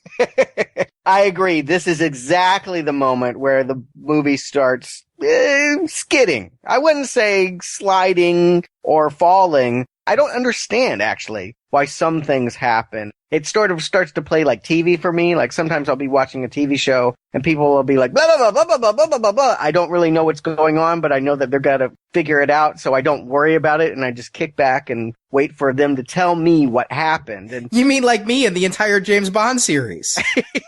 I agree. This is exactly the moment where the movie starts skidding. I wouldn't say sliding or falling. I don't understand, actually, why some things happen. It sort of starts to play like TV for me. Like sometimes I'll be watching a TV show and people will be like, blah, blah, blah, blah, blah, blah, blah, blah, blah. I don't really know what's going on, but I know that they're going to figure it out. So I don't worry about it. And I just kick back and wait for them to tell me what happened. And you mean like me in the entire James Bond series?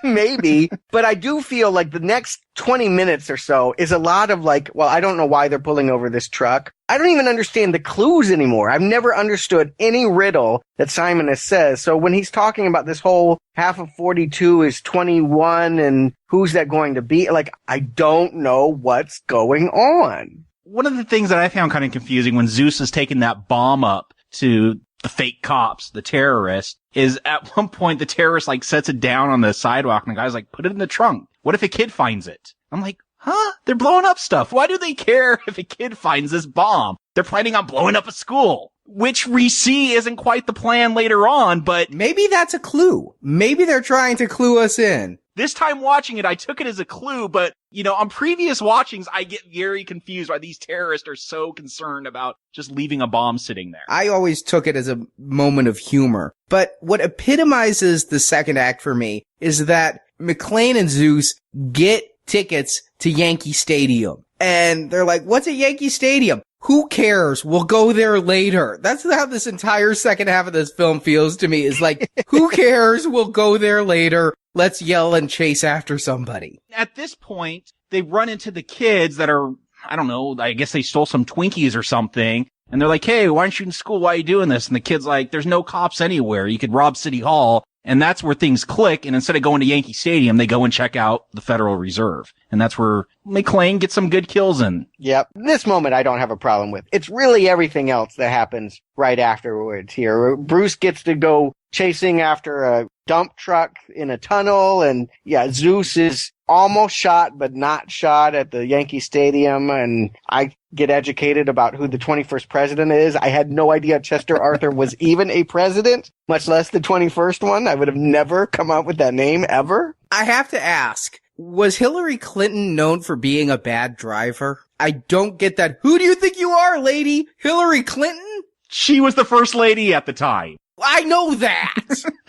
Maybe, but I do feel like the next 20 minutes or so is a lot of like, well, I don't know why they're pulling over this truck. I don't even understand the clues anymore. I've never understood any riddle that Simon has says. So when he's talking about this whole half of 42 is 21 and who's that going to be? Like, I don't know what's going on. One of the things that I found kind of confusing when Zeus is taking that bomb up to the fake cops, the terrorists, is at one point the terrorist like sets it down on the sidewalk and the guy's like, put it in the trunk. What if a kid finds it? I'm like, huh? They're blowing up stuff. Why do they care if a kid finds this bomb? They're planning on blowing up a school, which we see isn't quite the plan later on, but maybe that's a clue. Maybe they're trying to clue us in. This time watching it, I took it as a clue, but, you know, on previous watchings, I get very confused why these terrorists are so concerned about just leaving a bomb sitting there. I always took it as a moment of humor. But what epitomizes the second act for me is that McClane and Zeus get tickets to Yankee Stadium. And they're like, what's at Yankee Stadium? Who cares? We'll go there later. That's how this entire second half of this film feels to me, is like, who cares? We'll go there later. Let's yell and chase after somebody. At this point, they run into the kids that are, I don't know, I guess they stole some Twinkies or something. And they're like, hey, why aren't you in school? Why are you doing this? And the kid's like, there's no cops anywhere. You could rob City Hall. And that's where things click. And instead of going to Yankee Stadium, they go and check out the Federal Reserve. And that's where McClane gets some good kills in. Yep. This moment I don't have a problem with. It's really everything else that happens right afterwards here. Bruce gets to go chasing after a dump truck in a tunnel, and Zeus is almost shot but not shot at the Yankee Stadium, and I get educated about who the 21st president is. I had no idea Chester Arthur was even a president, much less the 21st one. I would have never come up with that name ever. I have to ask, was Hillary Clinton known for being a bad driver? I don't get that. Who do you think you are, lady? Hillary Clinton? She was the first lady at the time. I know that.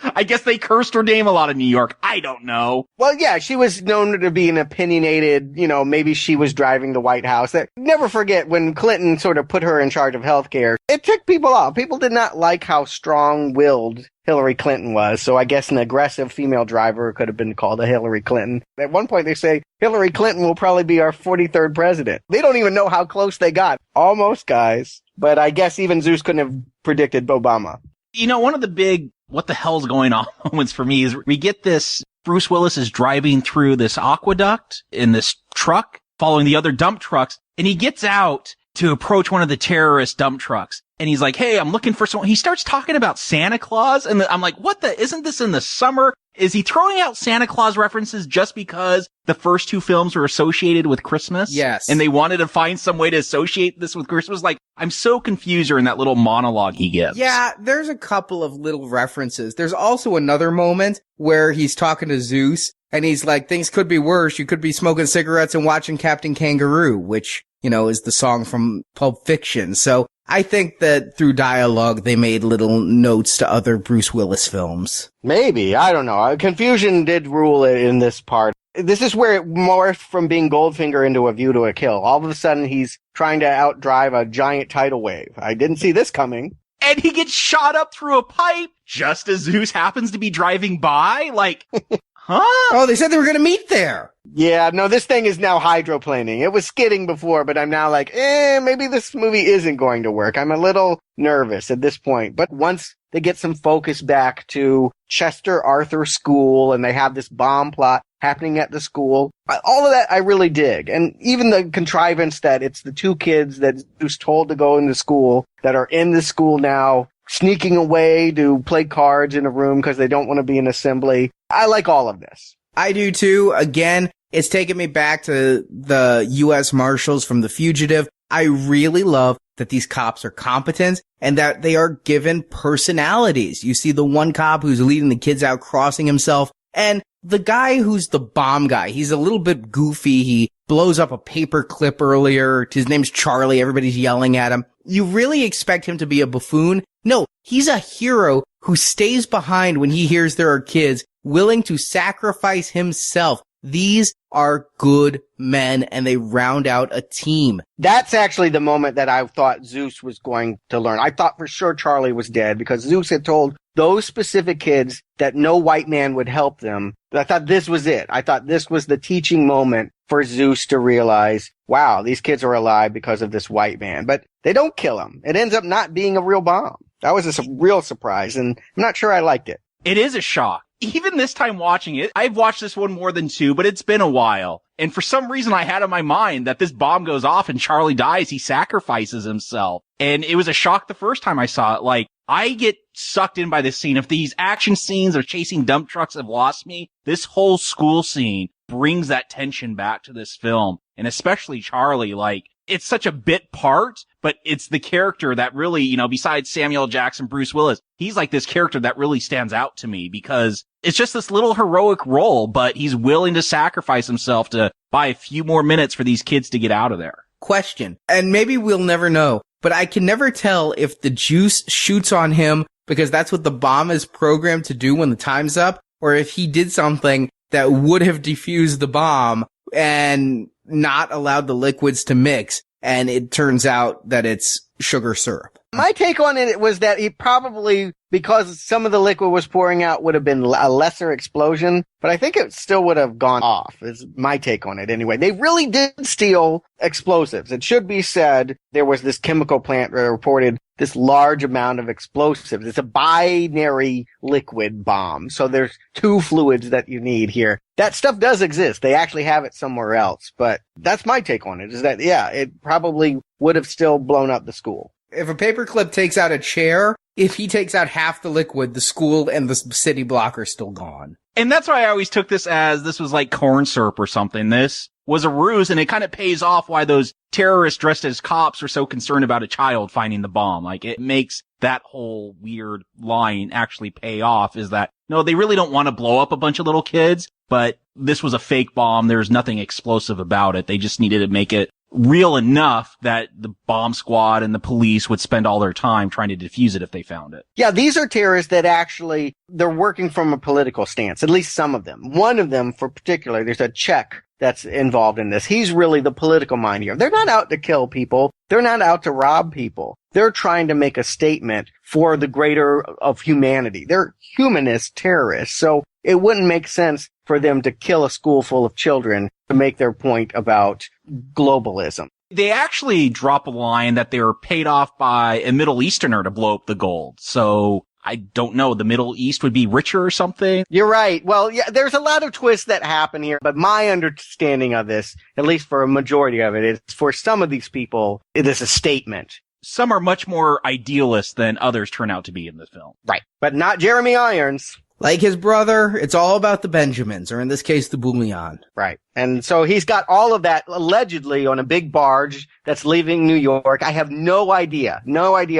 I guess they cursed her name a lot in New York. I don't know. Well, yeah, she was known to be an opinionated, maybe she was driving the White House. Never forget when Clinton sort of put her in charge of healthcare, it ticked people off. People did not like how strong-willed Hillary Clinton was. So I guess an aggressive female driver could have been called a Hillary Clinton. At one point they say Hillary Clinton will probably be our 43rd president. They don't even know how close they got. Almost, guys. But I guess even Zeus couldn't have predicted Obama. One of the big what the hell's going on moments for me is we get this, Bruce Willis is driving through this aqueduct in this truck, following the other dump trucks, and he gets out to approach one of the terrorist dump trucks. And he's like, hey, I'm looking for someone. He starts talking about Santa Claus. And I'm like, isn't this in the summer? Is he throwing out Santa Claus references just because the first two films were associated with Christmas? Yes. And they wanted to find some way to associate this with Christmas? Like, I'm so confused during that little monologue he gives. Yeah, there's a couple of little references. There's also another moment where he's talking to Zeus and he's like, things could be worse. You could be smoking cigarettes and watching Captain Kangaroo, which, is the song from Pulp Fiction. So I think that through dialogue, they made little notes to other Bruce Willis films. Maybe. I don't know. Confusion did rule in this part. This is where it morphed from being Goldfinger into A View to a Kill. All of a sudden, he's trying to outdrive a giant tidal wave. I didn't see this coming. And he gets shot up through a pipe just as Zeus happens to be driving by? Like, huh? Oh, they said they were going to meet there. Yeah, no, this thing is now hydroplaning. It was skidding before, but I'm now like, maybe this movie isn't going to work. I'm a little nervous at this point. But once they get some focus back to Chester Arthur School and they have this bomb plot happening at the school, all of that I really dig. And even the contrivance that it's the two kids that Zeus told to go into school that are in the school now, sneaking away to play cards in a room because they don't want to be in assembly. I like all of this. I do too. Again, it's taken me back to the U.S. Marshals from The Fugitive. I really love that these cops are competent and that they are given personalities. You see the one cop who's leading the kids out crossing himself, and the guy who's the bomb guy. He's a little bit goofy. He blows up a paper clip earlier. His name's Charlie. Everybody's yelling at him. You really expect him to be a buffoon? No, he's a hero who stays behind when he hears there are kids, willing to sacrifice himself. These are good men, and they round out a team. That's actually the moment that I thought Zeus was going to learn. I thought for sure Charlie was dead because Zeus had told those specific kids that no white man would help them. I thought this was it. I thought this was the teaching moment for Zeus to realize, wow, these kids are alive because of this white man. But they don't kill him. It ends up not being a real bomb. That was a real surprise, and I'm not sure I liked it. It is a shock. Even this time watching it, I've watched this one more than two, but it's been a while. And for some reason I had in my mind that this bomb goes off and Charlie dies, he sacrifices himself. And it was a shock the first time I saw it. Like, I get sucked in by this scene. If these action scenes of chasing dump trucks have lost me, this whole school scene brings that tension back to this film. And especially Charlie, like, it's such a bit part, but it's the character that really, besides Samuel L. Jackson, Bruce Willis, he's like this character that really stands out to me because it's just this little heroic role, but he's willing to sacrifice himself to buy a few more minutes for these kids to get out of there. Question, and maybe we'll never know, but I can never tell if the juice shoots on him because that's what the bomb is programmed to do when the time's up, or if he did something that would have defused the bomb and not allowed the liquids to mix, and it turns out that it's sugar syrup. My take on it was that he probably, because some of the liquid was pouring out, would have been a lesser explosion, but I think it still would have gone off, is my take on it anyway. They really did steal explosives. It should be said there was this chemical plant reported this large amount of explosives. It's a binary liquid bomb. So there's two fluids that you need here. That stuff does exist. They actually have it somewhere else. But that's my take on it, is that, yeah, it probably would have still blown up the school. If a paperclip takes out a chair, if he takes out half the liquid, the school and the city block are still gone. And that's why I always took this as this was like corn syrup or something. This was a ruse, and it kind of pays off why those terrorists dressed as cops were so concerned about a child finding the bomb. Like, it makes that whole weird line actually pay off, is that, no, they really don't want to blow up a bunch of little kids, but this was a fake bomb. There's nothing explosive about it. They just needed to make it real enough that the bomb squad and the police would spend all their time trying to defuse it if they found it. Yeah, these are terrorists that actually, they're working from a political stance, at least some of them. One of them, for particular, there's a Czech that's involved in this. He's really the political mind here. They're not out to kill people. They're not out to rob people. They're trying to make a statement for the greater of humanity. They're humanist terrorists. So it wouldn't make sense for them to kill a school full of children to make their point about globalism. They actually drop a line that they were paid off by a Middle Easterner to blow up the gold. So I don't know, the Middle East would be richer or something? You're right. Well, yeah, there's a lot of twists that happen here, but my understanding of this, at least for a majority of it, is for some of these people, it is a statement. Some are much more idealist than others turn out to be in this film. Right. But not Jeremy Irons. Like his brother, it's all about the Benjamins, or in this case, the bullion. Right. And so he's got all of that allegedly on a big barge that's leaving New York. I have no idea,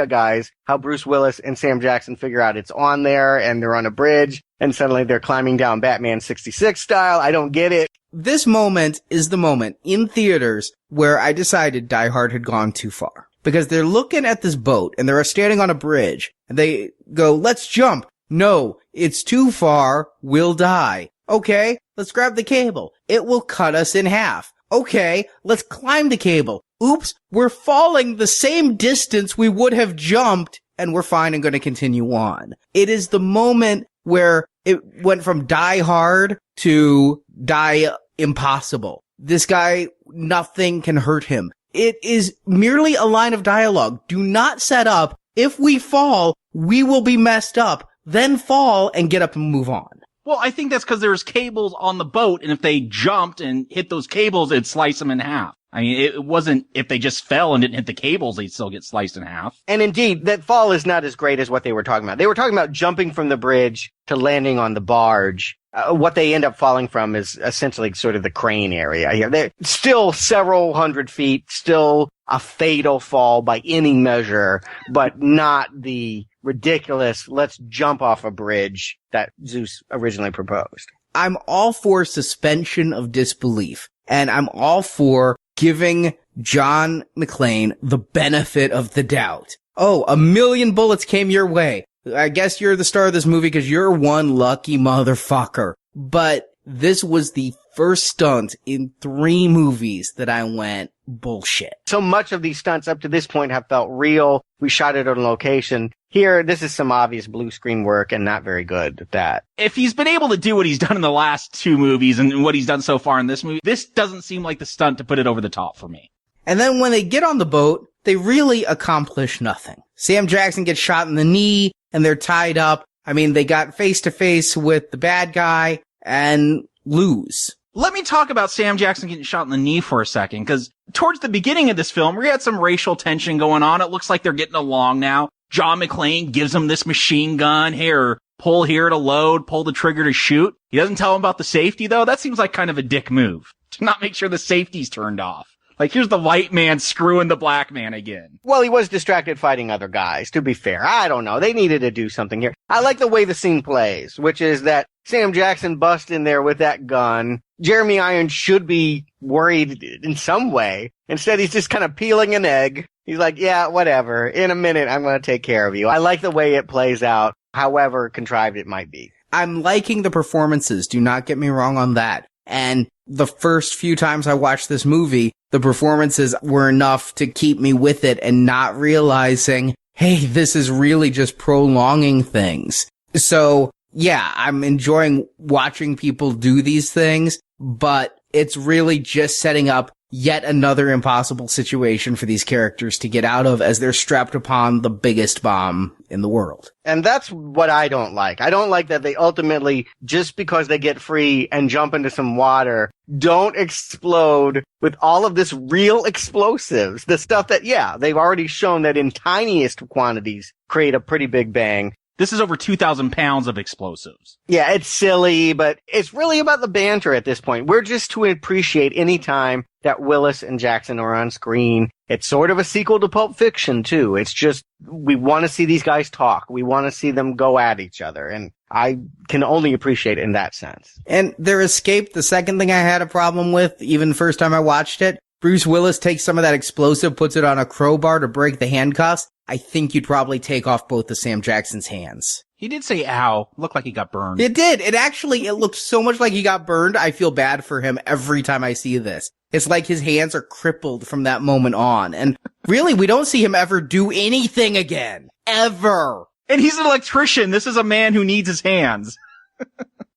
guys, how Bruce Willis and Sam Jackson figure out it's on there and they're on a bridge and suddenly they're climbing down Batman 66 style. I don't get it. This moment is the moment in theaters where I decided Die Hard had gone too far. Because they're looking at this boat and they're standing on a bridge and they go, let's jump. No, it's too far. We'll die. Okay, let's grab the cable. It will cut us in half. Okay, let's climb the cable. Oops, we're falling the same distance we would have jumped, and we're fine and going to continue on. It is the moment where it went from Die Hard to Die Impossible. This guy, nothing can hurt him. It is merely a line of dialogue. Do not set up, if we fall, we will be messed up. Then fall and get up and move on. Well, I think that's because there's cables on the boat, and if they jumped and hit those cables, it'd slice them in half. I mean, it wasn't, if they just fell and didn't hit the cables, they'd still get sliced in half. And indeed, that fall is not as great as what they were talking about. They were talking about jumping from the bridge to landing on the barge. What they end up falling from is essentially sort of the crane area here. They're still several hundred feet, still a fatal fall by any measure, but not the ridiculous, let's jump off a bridge that Zeus originally proposed. I'm all for suspension of disbelief, and I'm all for giving John McClane the benefit of the doubt. Oh, 1,000,000 bullets came your way. I guess you're the star of this movie because you're one lucky motherfucker. But this was the first stunt in 3 movies that I went, bullshit. So much of these stunts up to this point have felt real. We shot it on location. Here, this is some obvious blue screen work and not very good at that. If he's been able to do what he's done in the last 2 movies and what he's done so far in this movie, this doesn't seem like the stunt to put it over the top for me. And then when they get on the boat, they really accomplish nothing. Sam Jackson gets shot in the knee and they're tied up. I mean, they got face to face with the bad guy and lose. Let me talk about Sam Jackson getting shot in the knee for a second, because towards the beginning of this film, we had some racial tension going on. It looks like they're getting along now. John McClane gives him this machine gun. Here, pull here to load, pull the trigger to shoot. He doesn't tell him about the safety, though. That seems like kind of a dick move, to not make sure the safety's turned off. Like, here's the white man screwing the black man again. Well, he was distracted fighting other guys, to be fair. I don't know. They needed to do something here. I like the way the scene plays, which is that Sam Jackson busts in there with that gun. Jeremy Irons should be worried in some way. Instead, he's just kind of peeling an egg. He's like, yeah, whatever. In a minute, I'm going to take care of you. I like the way it plays out, however contrived it might be. I'm liking the performances. Do not get me wrong on that. And the first few times I watched this movie, the performances were enough to keep me with it and not realizing, hey, this is really just prolonging things. So, yeah, I'm enjoying watching people do these things, but it's really just setting up yet another impossible situation for these characters to get out of as they're strapped upon the biggest bomb in the world. And that's what I don't like. I don't like that they ultimately, just because they get free and jump into some water, don't explode with all of this real explosives. The stuff that, yeah, they've already shown that in tiniest quantities create a pretty big bang. This is over 2,000 pounds of explosives. Yeah, it's silly, but it's really about the banter at this point. We're just to appreciate any time that Willis and Jackson are on screen. It's sort of a sequel to Pulp Fiction, too. It's just, we want to see these guys talk. We want to see them go at each other. And I can only appreciate it in that sense. And their escape, the second thing I had a problem with, even the first time I watched it, Bruce Willis takes some of that explosive, puts it on a crowbar to break the handcuffs. I think you'd probably take off both of Sam Jackson's hands. He did say, ow. Looked like he got burned. It did. It looked so much like he got burned. I feel bad for him every time I see this. It's like his hands are crippled from that moment on. And really, we don't see him ever do anything again. Ever. And he's an electrician. This is a man who needs his hands.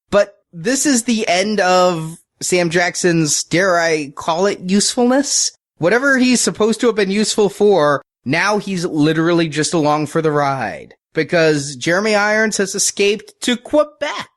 But this is the end of Sam Jackson's, dare I call it, usefulness? Whatever he's supposed to have been useful for, now he's literally just along for the ride. Because Jeremy Irons has escaped to Quebec.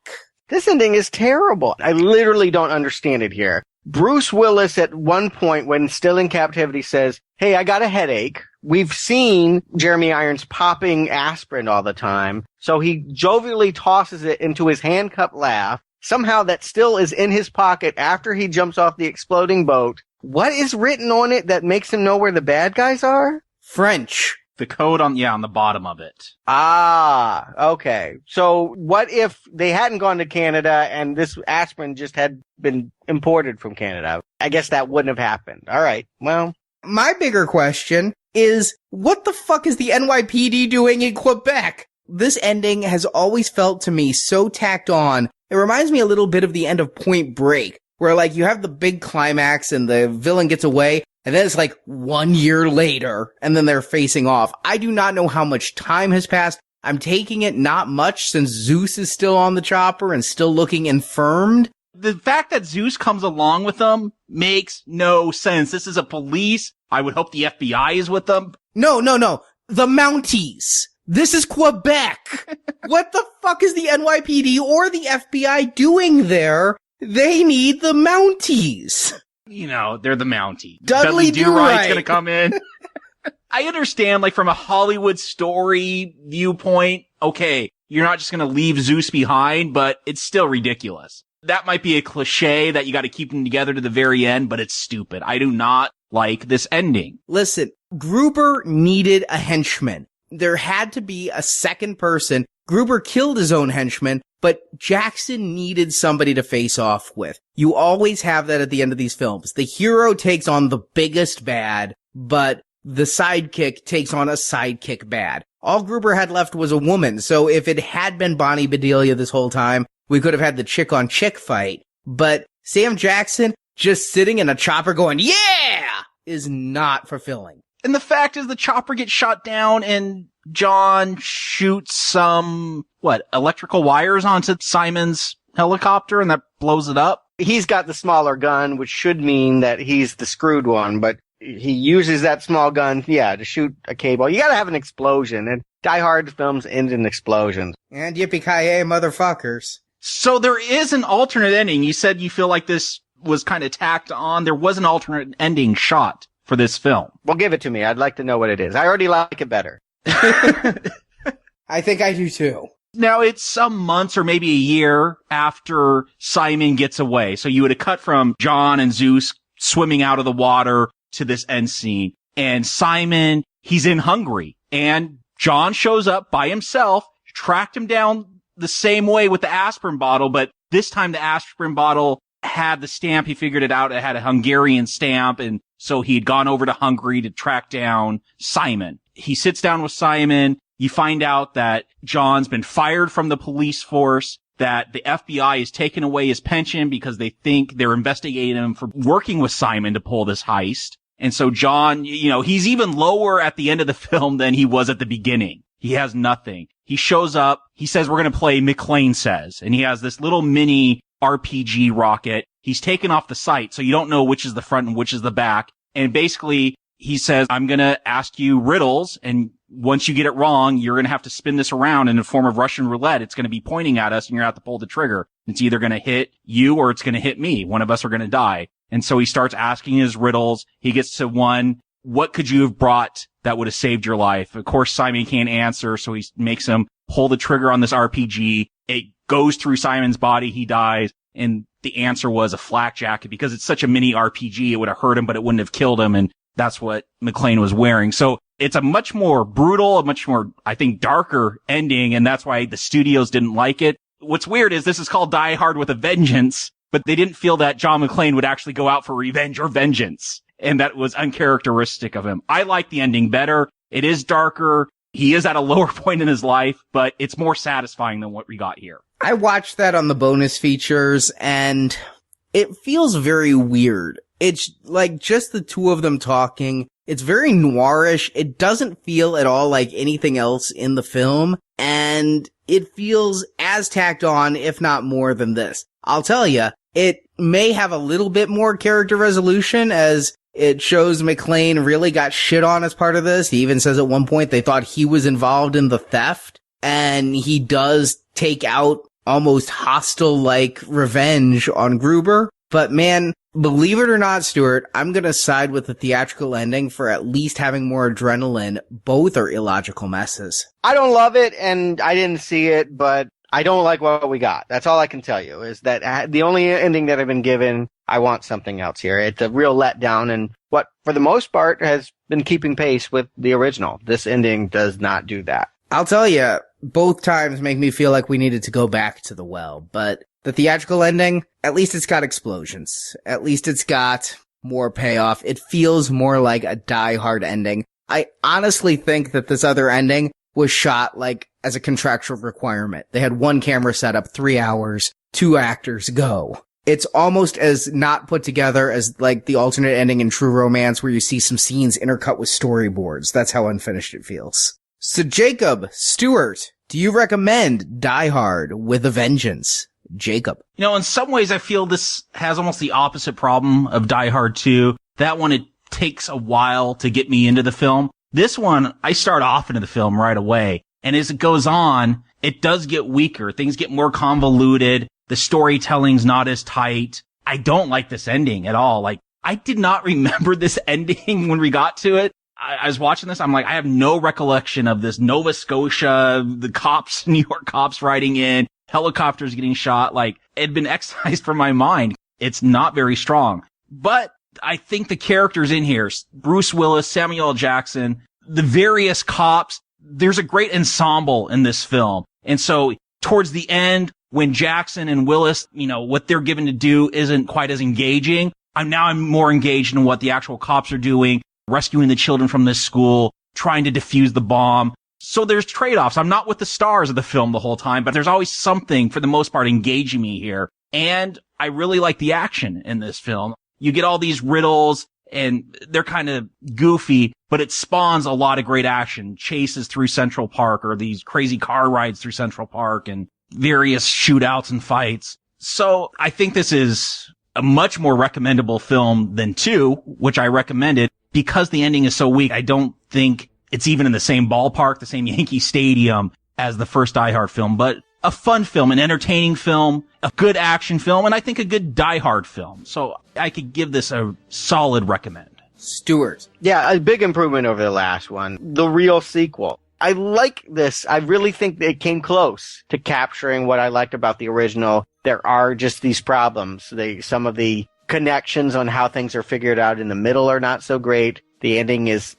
This ending is terrible. I literally don't understand it here. Bruce Willis at one point when still in captivity says, hey, I got a headache. We've seen Jeremy Irons popping aspirin all the time. So he jovially tosses it into his handcuff laugh. Somehow that still is in his pocket after he jumps off the exploding boat. What is written on it that makes him know where the bad guys are? French. The code on the bottom of it. Ah, okay. So what if they hadn't gone to Canada and this aspirin just had been imported from Canada? I guess that wouldn't have happened. All right. Well, my bigger question is, what the fuck is the NYPD doing in Quebec? This ending has always felt to me so tacked on. It reminds me a little bit of the end of Point Break, where like you have the big climax and the villain gets away, and then it's like 1 year later, and then they're facing off. I do not know how much time has passed. I'm taking it not much since Zeus is still on the chopper and still looking infirmed. The fact that Zeus comes along with them makes no sense. This is a police. I would hope the FBI is with them. No. The Mounties. This is Quebec. What the fuck is the NYPD or the FBI doing there? They need the Mounties. You know, they're the Mountie. Dudley Do-Right's gonna come in. I understand, like, from a Hollywood story viewpoint, okay, you're not just gonna leave Zeus behind, but it's still ridiculous. That might be a cliche that you gotta keep them together to the very end, but it's stupid. I do not like this ending. Listen, Gruber needed a henchman. There had to be a second person. Gruber killed his own henchman, but Jackson needed somebody to face off with. You always have that at the end of these films. The hero takes on the biggest bad, but the sidekick takes on a sidekick bad. All Gruber had left was a woman, so if it had been Bonnie Bedelia this whole time, we could have had the chick-on-chick fight. But Sam Jackson just sitting in a chopper going, yeah, is not fulfilling. And the fact is the chopper gets shot down and John shoots some, electrical wires onto Simon's helicopter and that blows it up? He's got the smaller gun, which should mean that he's the screwed one, but he uses that small gun, to shoot a cable. You gotta have an explosion, and Die Hard films end in explosions. And yippee-ki-yay, motherfuckers. So there is an alternate ending. You said you feel like this was kind of tacked on. There was an alternate ending shot for this film. Well, give it to me. I'd like to know what it is. I already like it better. I think I do too. Now, it's some months or maybe a year after Simon gets away. So you would have cut from John and Zeus swimming out of the water to this end scene. And Simon, he's in Hungary. And John shows up by himself, tracked him down the same way with the aspirin bottle, but this time the aspirin bottle had the stamp. He figured it out. It had a Hungarian stamp. And so he had gone over to Hungary to track down Simon. He sits down with Simon. You find out that John's been fired from the police force, that the FBI has taken away his pension because they think they're investigating him for working with Simon to pull this heist. And so John, he's even lower at the end of the film than he was at the beginning. He has nothing. He shows up. He says, we're going to play McClane Says. And he has this little mini RPG rocket. He's taken off the sight, so you don't know which is the front and which is the back. And basically, he says, I'm going to ask you riddles, and once you get it wrong, you're going to have to spin this around in a form of Russian roulette. It's going to be pointing at us, and you're going to have to pull the trigger. It's either going to hit you or it's going to hit me. One of us are going to die. And so he starts asking his riddles. He gets to one. What could you have brought that would have saved your life? Of course, Simon can't answer, so he makes him pull the trigger on this RPG. It goes through Simon's body. He dies. And the answer was a flak jacket. Because it's such a mini RPG, it would have hurt him, but it wouldn't have killed him. And that's what McClane was wearing. So it's a much more brutal, a much more, I think, darker ending. And that's why the studios didn't like it. What's weird is this is called Die Hard with a Vengeance, but they didn't feel that John McClane would actually go out for revenge or vengeance. And that was uncharacteristic of him. I like the ending better. It is darker. He is at a lower point in his life, but it's more satisfying than what we got here. I watched that on the bonus features, and it feels very weird. It's like just the two of them talking. It's very noirish. It doesn't feel at all like anything else in the film, and it feels as tacked on, if not more than this. I'll tell you, it may have a little bit more character resolution, as it shows McClane really got shit on as part of this. He even says at one point they thought he was involved in the theft, and he does take out almost hostile-like revenge on Gruber. But man, believe it or not, Stuart, I'm gonna side with the theatrical ending for at least having more adrenaline. Both are illogical messes. I don't love it, and I didn't see it, but I don't like what we got. That's all I can tell you, is that the only ending that I've been given, I want something else here. It's a real letdown, and what, for the most part, has been keeping pace with the original. This ending does not do that. I'll tell you, both times make me feel like we needed to go back to the well, but the theatrical ending, at least it's got explosions. At least it's got more payoff. It feels more like a Die Hard ending. I honestly think that this other ending was shot like as a contractual requirement. They had one camera set up, 3 hours, 2 actors, go. It's almost as not put together as like the alternate ending in True Romance, where you see some scenes intercut with storyboards. That's how unfinished it feels. So Jacob, Stuart, do you recommend Die Hard with a Vengeance? Jacob. You know, in some ways I feel this has almost the opposite problem of Die Hard 2. That one, it takes a while to get me into the film. This one, I start off into the film right away. And as it goes on, it does get weaker. Things get more convoluted. The storytelling's not as tight. I don't like this ending at all. Like, I did not remember this ending when we got to it. I was watching this. I'm like, I have no recollection of this Nova Scotia, the cops, New York cops riding in, helicopters getting shot. Like, it had been excised from my mind. It's not very strong. But I think the characters in here, Bruce Willis, Samuel L. Jackson, the various cops, there's a great ensemble in this film. And so towards the end, when Jackson and Willis, you know, what they're given to do isn't quite as engaging. I'm more engaged in what the actual cops are doing, rescuing the children from this school, trying to defuse the bomb. So there's trade-offs. I'm not with the stars of the film the whole time, but there's always something, for the most part, engaging me here. And I really like the action in this film. You get all these riddles, and they're kind of goofy, but it spawns a lot of great action. Chases through Central Park, or these crazy car rides through Central Park, and various shootouts and fights. So I think this is a much more recommendable film than 2, which I recommended. Because the ending is so weak, I don't think it's even in the same ballpark, the same Yankee Stadium as the first Die Hard film, but a fun film, an entertaining film, a good action film, and I think a good Die Hard film. So I could give this a solid recommend. Stuart. Yeah, a big improvement over the last one. The real sequel. I like this. I really think it came close to capturing what I liked about the original. There are just these problems. Some of the connections on how things are figured out in the middle are not so great. The ending is,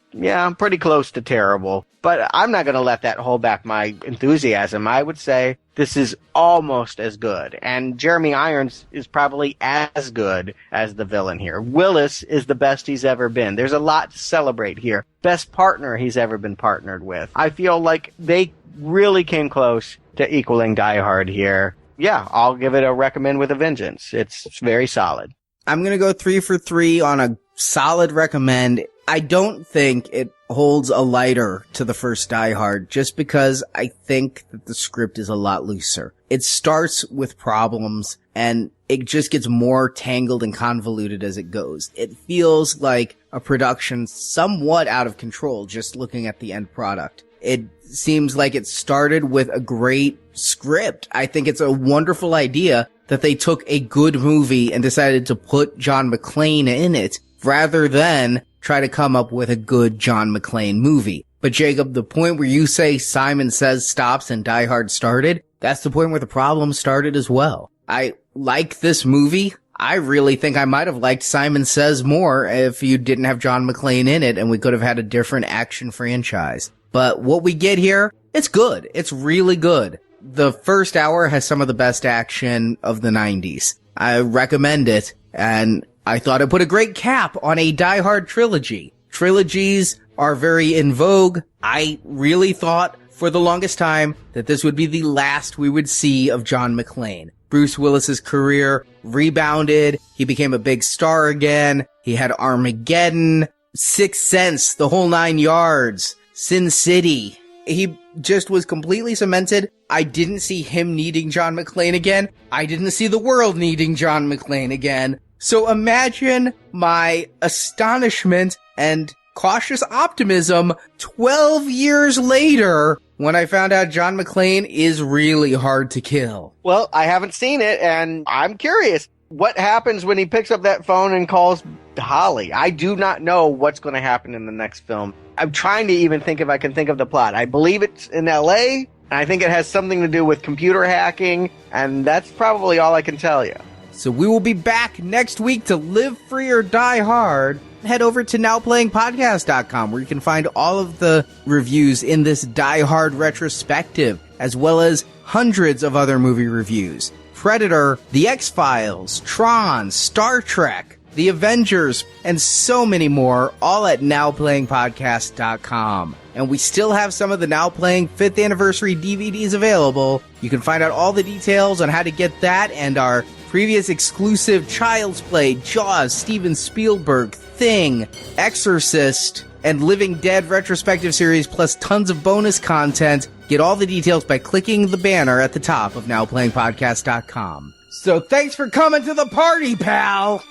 pretty close to terrible. But I'm not going to let that hold back my enthusiasm. I would say this is almost as good. And Jeremy Irons is probably as good as the villain here. Willis is the best he's ever been. There's a lot to celebrate here. Best partner he's ever been partnered with. I feel like they really came close to equaling Die Hard here. Yeah, I'll give it a recommend with a vengeance. It's very solid. I'm going to go 3 for 3 on a solid recommend. I don't think it holds a lighter to the first Die Hard just because I think that the script is a lot looser. It starts with problems and it just gets more tangled and convoluted as it goes. It feels like a production somewhat out of control just looking at the end product. It seems like it started with a great script. I think it's a wonderful idea that they took a good movie and decided to put John McClane in it rather than try to come up with a good John McClane movie. But Jacob, the point where you say Simon Says stops and Die Hard started, that's the point where the problem started as well. I like this movie. I really think I might have liked Simon Says more if you didn't have John McClane in it and we could have had a different action franchise. But what we get here, it's good. It's really good. The first hour has some of the best action of the 90s. I recommend it, and I thought it put a great cap on a Die Hard trilogy. Trilogies are very in vogue. I really thought for the longest time that this would be the last we would see of John McClane. Bruce Willis's career rebounded. He became a big star again. He had Armageddon, Sixth Sense, the whole 9 yards, Sin City. He just was completely cemented. I didn't see him needing John McClane again. I didn't see the world needing John McClane again. So imagine my astonishment and cautious optimism 12 years later when I found out John McClane is really hard to kill. Well, I haven't seen it, and I'm curious. What happens when he picks up that phone and calls Holly? I do not know what's going to happen in the next film. I'm trying to even think if I can think of the plot. I believe it's in L.A., and I think it has something to do with computer hacking, and that's probably all I can tell you. So we will be back next week to Live Free or Die Hard. Head over to nowplayingpodcast.com where you can find all of the reviews in this Die Hard retrospective, as well as hundreds of other movie reviews. Predator, The X-Files, Tron, Star Trek, The Avengers, and so many more, all at nowplayingpodcast.com. And we still have some of the Now Playing 5th Anniversary DVDs available. You can find out all the details on how to get that and our previous exclusive Child's Play, Jaws, Steven Spielberg, Thing, Exorcist, and Living Dead retrospective series, plus tons of bonus content. Get all the details by clicking the banner at the top of nowplayingpodcast.com. So thanks for coming to the party, pal!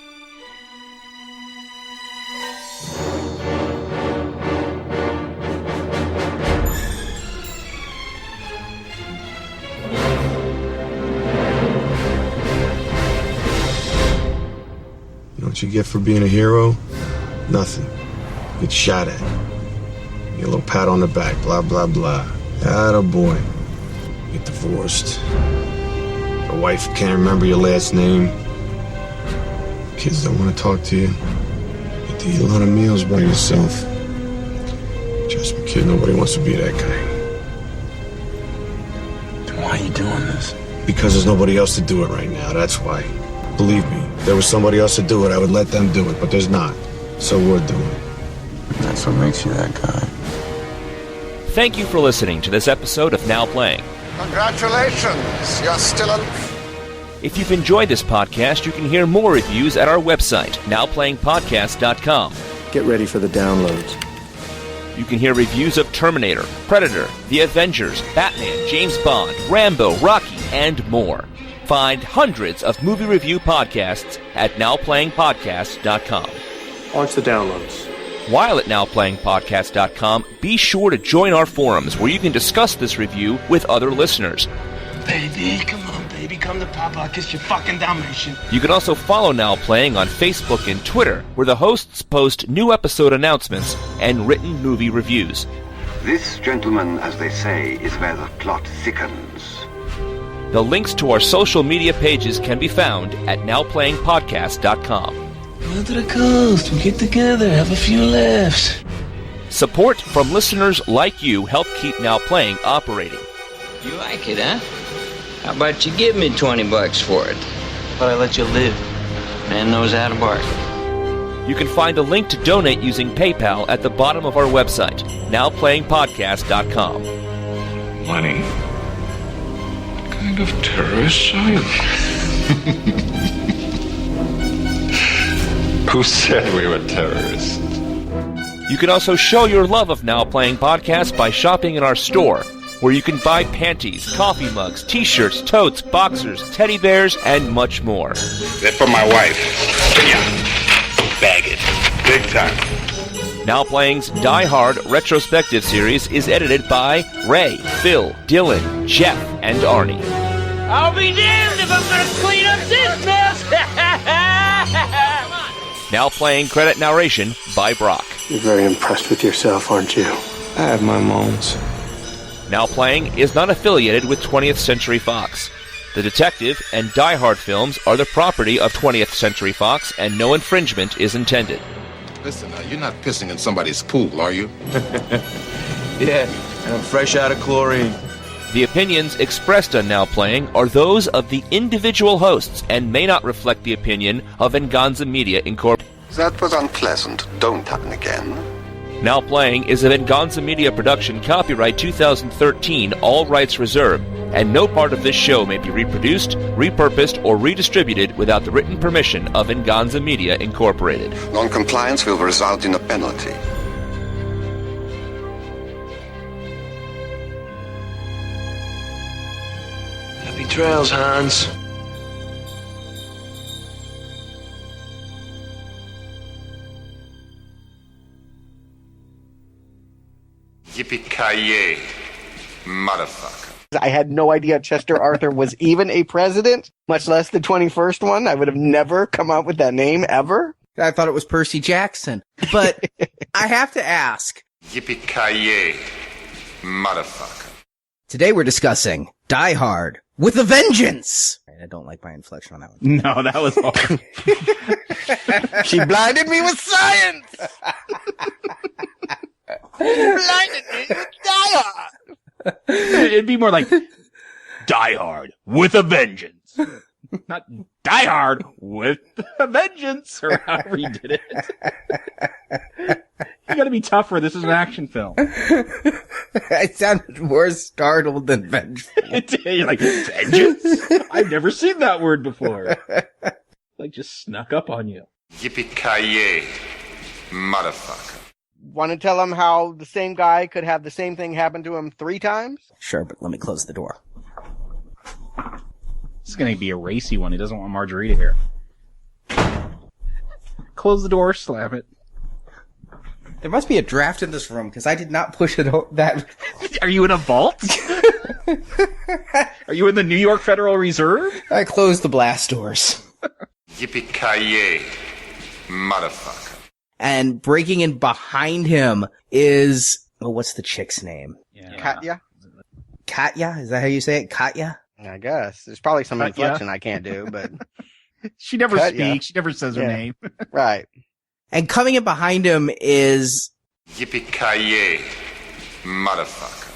You know what you get for being a hero? Nothing. Get shot at. Get a little pat on the back, blah, blah, blah. Attaboy. Get divorced. Your wife can't remember your last name. Kids don't want to talk to you. Get to eat a lot of meals by yourself. Trust me, kid, nobody wants to be that guy. Then why are you doing this? Because there's nobody else to do it right now, that's why. Believe me, if there was somebody else to do it, I would let them do it, but there's not. So we're doing it. That's what makes you that guy. Thank you for listening to this episode of Now Playing. Congratulations, you're still alive. If you've enjoyed this podcast, you can hear more reviews at our website, nowplayingpodcast.com. Get ready for the downloads. You can hear reviews of Terminator, Predator, The Avengers, Batman, James Bond, Rambo, Rocky, and more. Find hundreds of movie review podcasts at nowplayingpodcast.com. Launch the downloads. While at nowplayingpodcast.com, be sure to join our forums where you can discuss this review with other listeners. Baby, come on, baby, come to Papa, I'll kiss your fucking Dalmatian. You can also follow Now Playing on Facebook and Twitter, where the hosts post new episode announcements and written movie reviews. This, gentlemen, as they say, is where the plot thickens. The links to our social media pages can be found at nowplayingpodcast.com. Go to the coast, we get together, have a few laughs. Support from listeners like you help keep Now Playing operating. You like it, huh? How about you give me $20 for it? But I let you live. Man knows how to bargain. You can find a link to donate using PayPal at the bottom of our website, nowplayingpodcast.com. Money. What kind of terrorist are you? Who said we were terrorists? You can also show your love of Now Playing Podcast by shopping in our store, where you can buy panties, coffee mugs, t-shirts, totes, boxers, teddy bears, and much more. They're for my wife. Yeah. Bag it. Big time. Now Playing's Die Hard retrospective series is edited by Ray, Phil, Dylan, Jeff, and Arnie. I'll be damned if I'm gonna clean up this mess! Now Playing credit narration by Brock. You're very impressed with yourself, aren't you? I have my moments. Now Playing is not affiliated with 20th Century Fox. The Detective and Die Hard films are the property of 20th Century Fox, and no infringement is intended. Listen, you're not pissing in somebody's pool, are you? Yeah, and I'm fresh out of chlorine. The opinions expressed on Now Playing are those of the individual hosts and may not reflect the opinion of Venganza Media Incorporated. That was unpleasant. Don't happen again. Now Playing is a Venganza Media production, copyright 2013, all rights reserved, and no part of this show may be reproduced, repurposed, or redistributed without the written permission of Venganza Media Incorporated. Non-compliance will result in a penalty. Happy trails, Hans. Yippee-ki-yay, motherfucker. I had no idea Chester Arthur was even a president, much less the 21st one. I would have never come up with that name ever. I thought it was Percy Jackson. But I have to ask. Yippee-ki-yay, motherfucker. Today we're discussing Die Hard with a Vengeance. I don't like my inflection on that one. No, that was hard. She blinded me with science. Blinded me with Die Hard. It'd be more like Die Hard with a Vengeance. Not Die Hard with a Vengeance, or however you did it. You gotta be tougher. This is an action film. I sounded more startled than vengeful. You're like, Vengeance? I've never seen that word before. Like, just snuck up on you. Yippee-ki-yay, motherfucker. Want to tell him how the same guy could have the same thing happen to him 3 times? Sure, but let me close the door. This is gonna be a racy one. He doesn't want Margarita here. Close the door, slam it. There must be a draft in this room, because I did not push it that... Are you in a vault? Are you in the New York Federal Reserve? I closed the blast doors. Yippee-ki-yay, motherfucker. And breaking in behind him is... Oh, what's the chick's name? Yeah. Katya? Katya? Is that how you say it? Katya? I guess. There's probably some inflection I can't do, but... She never Katya. speaks. She never says her name. Right. And coming in behind him is... Yippee-ki-yay, motherfucker.